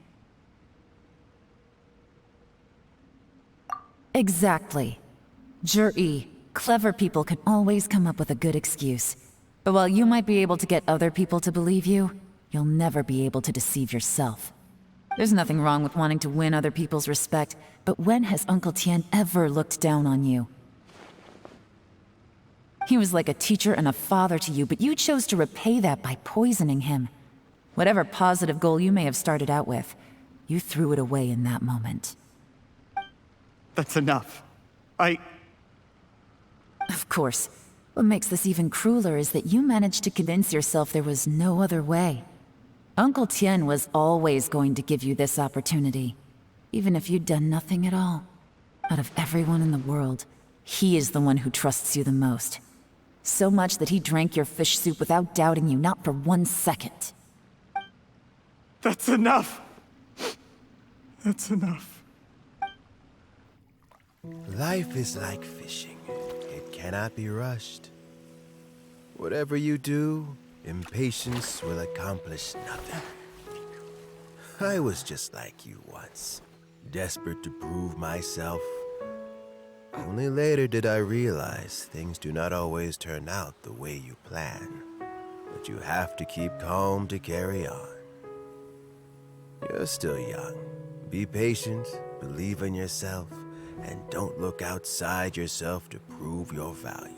Exactly. Zhiyi, clever people can always come up with a good excuse. But while you might be able to get other people to believe you, you'll never be able to deceive yourself. There's nothing wrong with wanting to win other people's respect, but when has Uncle Tian ever looked down on you? He was like a teacher and a father to you, but you chose to repay that by poisoning him. Whatever positive goal you may have started out with, you threw it away in that moment. That's enough. Of course. What makes this even crueler is that you managed to convince yourself there was no other way. Uncle Tian was always going to give you this opportunity, even if you'd done nothing at all. Out of everyone in the world, he is the one who trusts you the most. So much that he drank your fish soup without doubting you, not for 1 second. That's enough! That's enough. Life is like fishing. It cannot be rushed. Whatever you do, impatience will accomplish nothing. I was just like you once, desperate to prove myself. Only later did I realize things do not always turn out the way you plan, but you have to keep calm to carry on. You're still young. Be patient, believe in yourself, and don't look outside yourself to prove your value.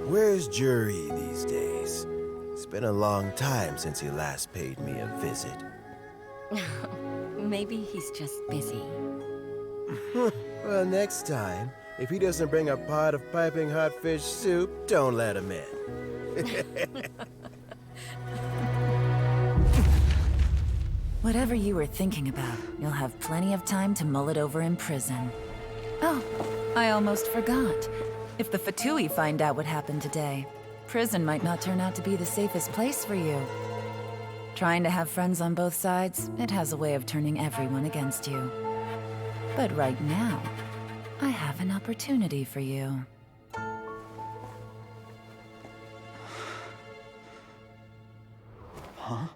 Where's Zhiyi these days? It's been a long time since he last paid me a visit. Maybe he's just busy. Well, next time, if he doesn't bring a pot of piping hot fish soup, don't let him in. Whatever you were thinking about, you'll have plenty of time to mull it over in prison. Oh, I almost forgot. If the Fatui find out what happened today, prison might not turn out to be the safest place for you. Trying to have friends on both sides, it has a way of turning everyone against you. But right now, I have an opportunity for you. Huh?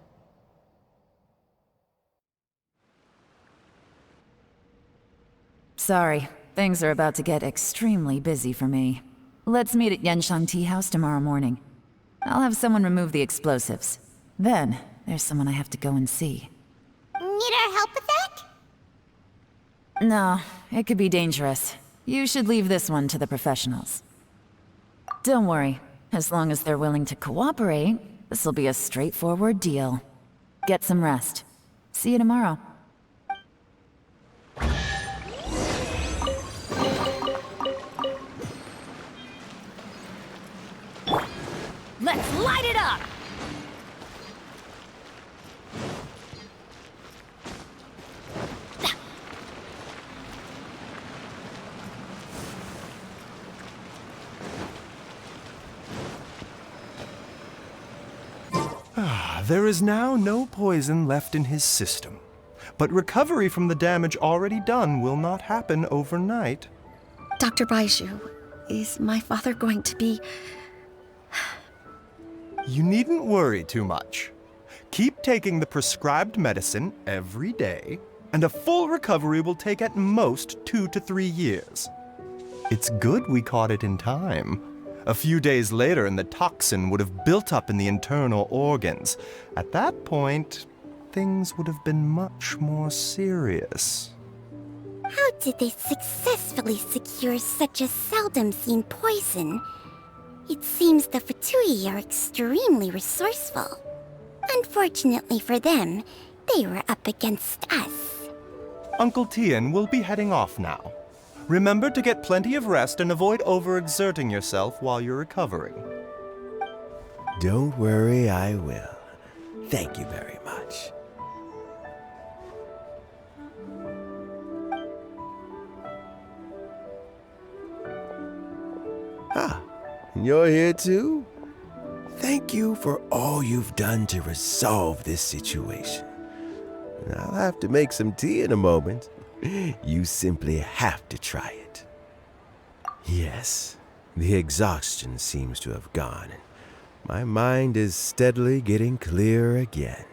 Sorry, things are about to get extremely busy for me. Let's meet at Yanshang Tea House tomorrow morning. I'll have someone remove the explosives. Then, there's someone I have to go and see. Need our help with that? No, it could be dangerous. You should leave this one to the professionals. Don't worry. As long as they're willing to cooperate, this'll be a straightforward deal. Get some rest. See you tomorrow. Let's light it up! There is now no poison left in his system, but recovery from the damage already done will not happen overnight. Dr. Baizhu, is my father going to be... You needn't worry too much. Keep taking the prescribed medicine every day, and a full recovery will take at most 2 to 3 years. It's good we caught it in time. A few days later, and the toxin would have built up in the internal organs. At that point, things would have been much more serious. How did they successfully secure such a seldom-seen poison? It seems the Fatui are extremely resourceful. Unfortunately for them, they were up against us. Uncle Tian will be heading off now. Remember to get plenty of rest and avoid overexerting yourself while you're recovering. Don't worry, I will. Thank you very much. Ah, you're here too? thank you for all you've done to resolve this situation. I'll have to make some tea in a moment. You simply have to try it. Yes, the exhaustion seems to have gone. My mind is steadily getting clearer again.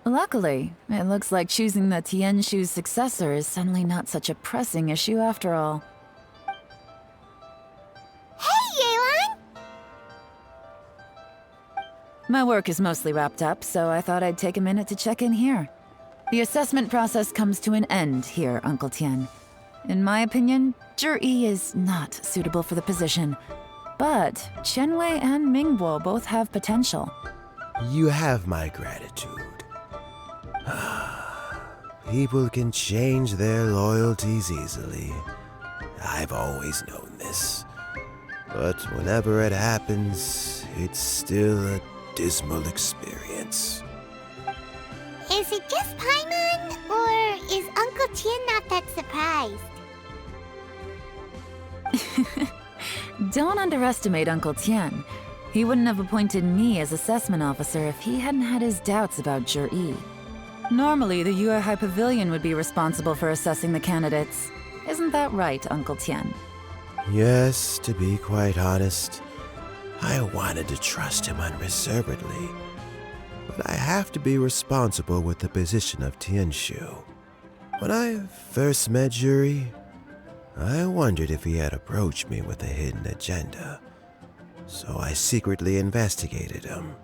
Luckily, it looks like choosing the Tianshu's successor is suddenly not such a pressing issue after all. Hey, Yelan! My work is mostly wrapped up, so I thought I'd take a minute to check in here. The assessment process comes to an end here, Uncle Tian. In my opinion, Zhiyi is not suitable for the position, but Xinyue and Mingbo both have potential. You have my gratitude. People can change their loyalties easily. I've always known this. But whenever it happens, it's still a dismal experience. Is it just Paimon, or is Uncle Tian not that surprised? Don't underestimate Uncle Tian. He wouldn't have appointed me as assessment officer if he hadn't had his doubts about Zhiyi. Normally, the Yue High Pavilion would be responsible for assessing the candidates. Isn't that right, Uncle Tian? Yes, to be quite honest, I wanted to trust him unreservedly. But I have to be responsible with the position of Tianshu. When I first met Zhiyi, I wondered if he had approached me with a hidden agenda. So I secretly investigated him.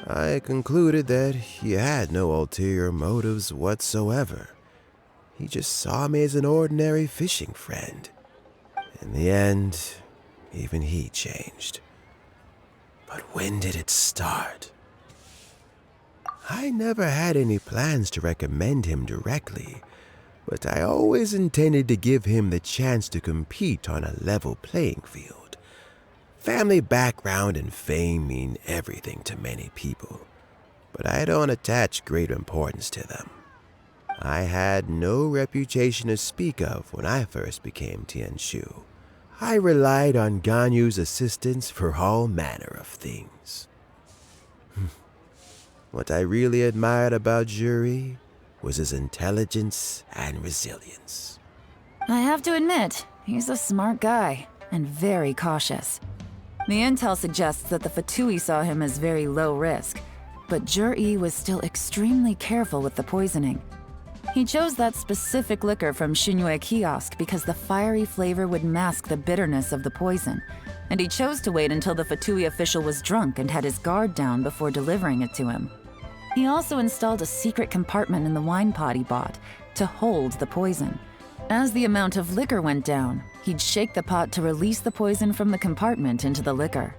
I concluded that he had no ulterior motives whatsoever. He just saw me as an ordinary fishing friend. In the end, even he changed. But when did it start? I never had any plans to recommend him directly, but I always intended to give him the chance to compete on a level playing field. Family background and fame mean everything to many people, but I don't attach great importance to them. I had no reputation to speak of when I first became Tianshu. I relied on Ganyu's assistance for all manner of things. What I really admired about Zhiyi was his intelligence and resilience. I have to admit, he's a smart guy, and very cautious. The intel suggests that the Fatui saw him as very low risk, but Zhiyi was still extremely careful with the poisoning. He chose that specific liquor from Xinyue kiosk because the fiery flavor would mask the bitterness of the poison, and he chose to wait until the Fatui official was drunk and had his guard down before delivering it to him. He also installed a secret compartment in the wine pot he bought to hold the poison. As the amount of liquor went down, he'd shake the pot to release the poison from the compartment into the liquor.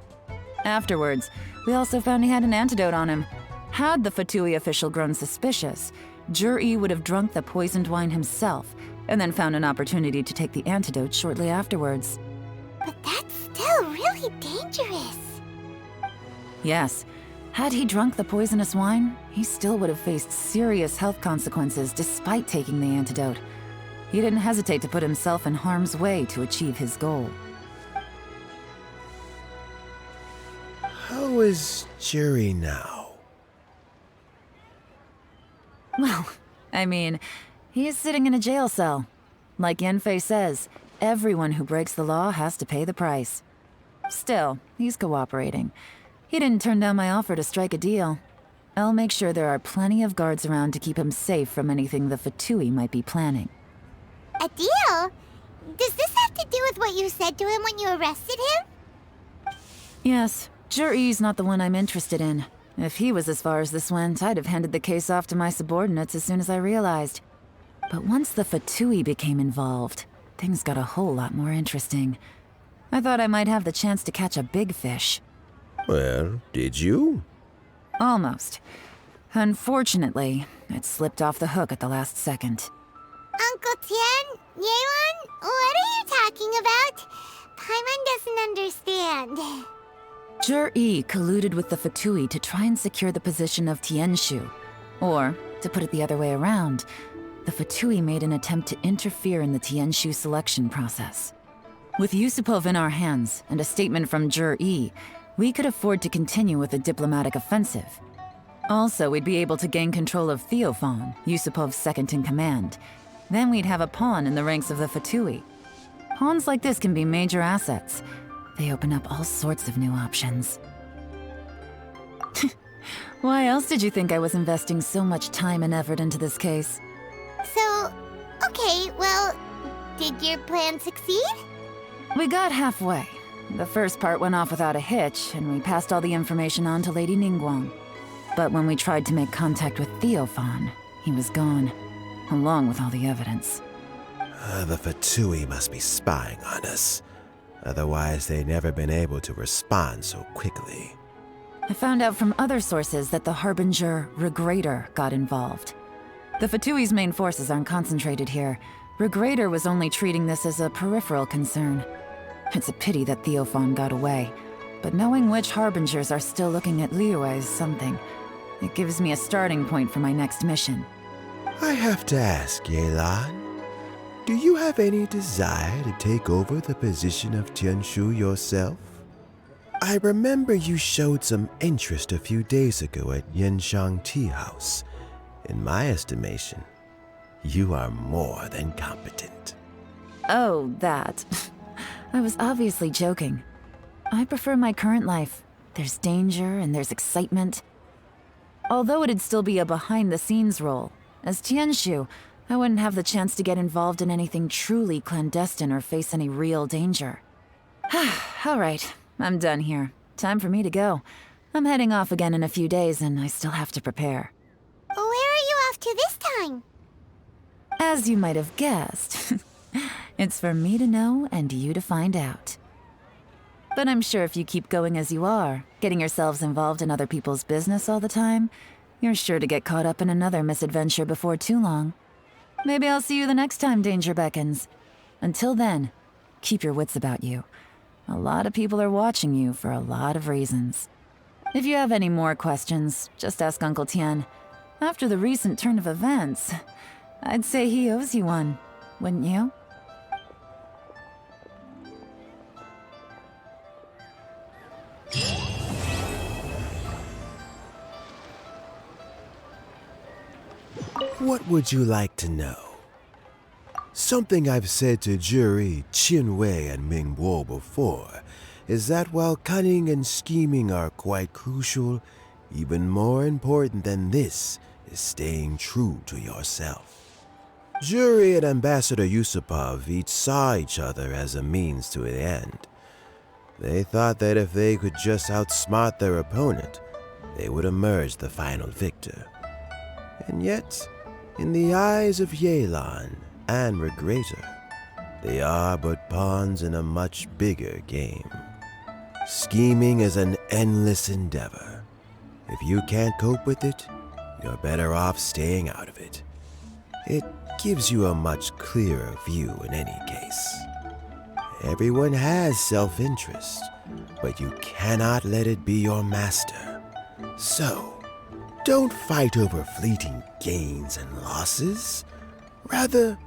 Afterwards, we also found he had an antidote on him. Had the Fatui official grown suspicious, Zhiyi would have drunk the poisoned wine himself, and then found an opportunity to take the antidote shortly afterwards. But that's still really dangerous. Yes, had he drunk the poisonous wine, he still would have faced serious health consequences despite taking the antidote. He didn't hesitate to put himself in harm's way to achieve his goal. How is Zhiyi now? Well, I mean, he's sitting in a jail cell. Like Yanfei says, everyone who breaks the law has to pay the price. Still, he's cooperating. He didn't turn down my offer to strike a deal. I'll make sure there are plenty of guards around to keep him safe from anything the Fatui might be planning. A deal? Does this have to do with what you said to him when you arrested him? Yes, Zhiyi's not the one I'm interested in. If he was as far as this went, I'd have handed the case off to my subordinates as soon as I realized. But once the Fatui became involved, things got a whole lot more interesting. I thought I might have the chance to catch a big fish. Well, did you? Almost. Unfortunately, it slipped off the hook at the last second. Uncle Tian, Yelan, what are you talking about? Paimon doesn't understand. Zhiyi colluded with the Fatui to try and secure the position of Tianshu. Or, to put it the other way around, the Fatui made an attempt to interfere in the Tianshu selection process. With Yusupov in our hands and a statement from Zhiyi, we could afford to continue with a diplomatic offensive. Also, we'd be able to gain control of Theophan, Yusupov's second-in-command. Then we'd have a pawn in the ranks of the Fatui. Pawns like this can be major assets. They open up all sorts of new options. Why else did you think I was investing so much time and effort into this case? So, okay, well, did your plan succeed? We got halfway. The first part went off without a hitch, and we passed all the information on to Lady Ningguang. But when we tried to make contact with Theophan, he was gone, along with all the evidence. The Fatui must be spying on us. Otherwise, they'd never been able to respond so quickly. I found out from other sources that the Harbinger Regrator got involved. The Fatui's main forces aren't concentrated here. Regrator was only treating this as a peripheral concern. It's a pity that Theophan got away, but knowing which Harbingers are still looking at Liyue is something. It gives me a starting point for my next mission. I have to ask, Yelan, do you have any desire to take over the position of Qingxu yourself? I remember you showed some interest a few days ago at Yanshang Tea House. In my estimation, you are more than competent. Oh, that. I was obviously joking. I prefer my current life. There's danger and there's excitement. Although it'd still be a behind-the-scenes role, as Tianxu, I wouldn't have the chance to get involved in anything truly clandestine or face any real danger. All right, I'm done here. Time for me to go. I'm heading off again in a few days, and I still have to prepare. Where are you off to this time? As you might have guessed, it's for me to know and you to find out. But I'm sure if you keep going as you are, getting yourselves involved in other people's business all the time, you're sure to get caught up in another misadventure before too long. Maybe I'll see you the next time danger beckons. Until then, keep your wits about you. A lot of people are watching you for a lot of reasons. If you have any more questions, just ask Uncle Tian. After the recent turn of events, I'd say he owes you one, wouldn't you? What would you like to know? Something I've said to Zhiyi, Xinyue, and Mingbo before is that while cunning and scheming are quite crucial, even more important than this is staying true to yourself. Zhiyi and Ambassador Yusupov each saw each other as a means to an end. They thought that if they could just outsmart their opponent, they would emerge the final victor. And yet, in the eyes of Yelan and Regrator, they are but pawns in a much bigger game. Scheming is an endless endeavor. If you can't cope with it, you're better off staying out of it. It gives you a much clearer view in any case. Everyone has self-interest, but you cannot let it be your master. So, don't fight over fleeting gains and losses. Rather,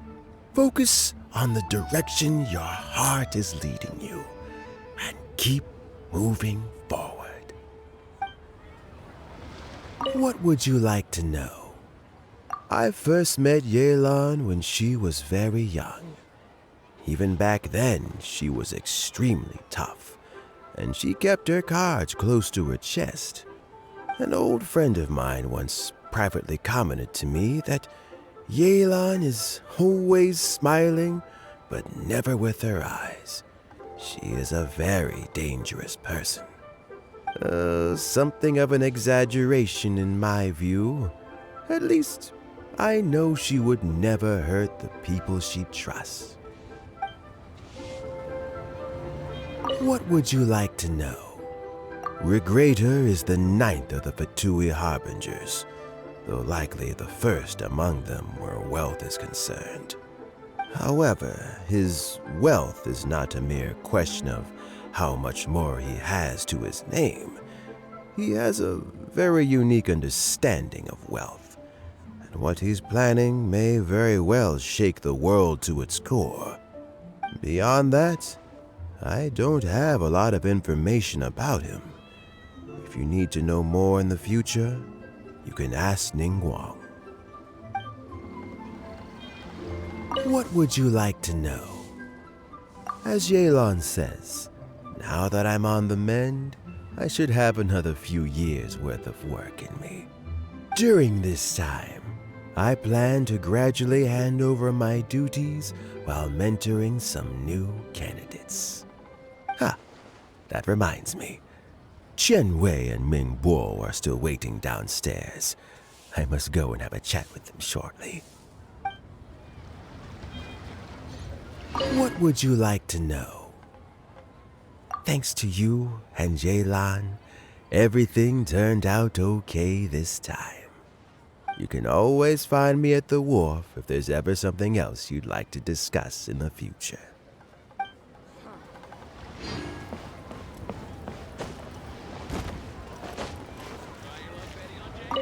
focus on the direction your heart is leading you, and keep moving forward. What would you like to know? I first met Yelan when she was very young. Even back then, she was extremely tough, and she kept her cards close to her chest. An old friend of mine once privately commented to me that Yelan is always smiling, but never with her eyes. She is a very dangerous person. Something of an exaggeration in my view. At least, I know she would never hurt the people she trusts. What would you like to know? Regrator is the 9th of the Fatui Harbingers, though likely the first among them where wealth is concerned. However, his wealth is not a mere question of how much more he has to his name. He has a very unique understanding of wealth, and what he's planning may very well shake the world to its core. Beyond that, I don't have a lot of information about him. If you need to know more in the future, you can ask Ningguang. What would you like to know? As Yelan says, now that I'm on the mend, I should have another few years' worth of work in me. During this time, I plan to gradually hand over my duties while mentoring some new candidates. That reminds me. Xinyue and Mingbo are still waiting downstairs. I must go and have a chat with them shortly. What would you like to know? Thanks to you and Yelan, everything turned out okay this time. You can always find me at the Wharf if there's ever something else you'd like to discuss in the future.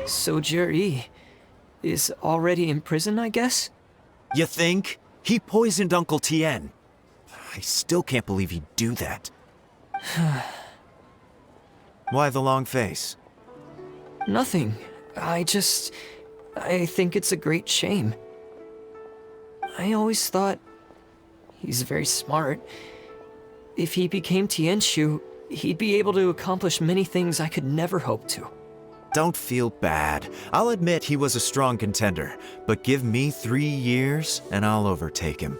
So Zhiyi is already in prison, I guess? You think? He poisoned Uncle Tian. I still can't believe he'd do that. Why the long face? Nothing. I think it's a great shame. I always thought he's very smart. If he became Tianshu, he'd be able to accomplish many things I could never hope to. Don't feel bad. I'll admit he was a strong contender, but give me 3 years and I'll overtake him.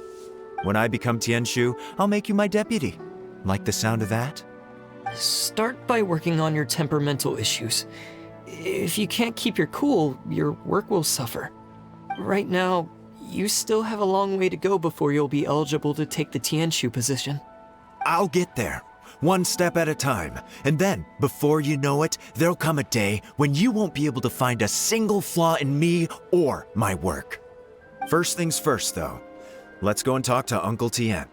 When I become Tianshu, I'll make you my deputy. Like the sound of that? Start by working on your temperamental issues. If you can't keep your cool, your work will suffer. Right now, you still have a long way to go before you'll be eligible to take the Tianshu position. I'll get there. One step at a time. And then, before you know it, there'll come a day when you won't be able to find a single flaw in me or my work. First things first, though. Let's go and talk to Uncle Tian.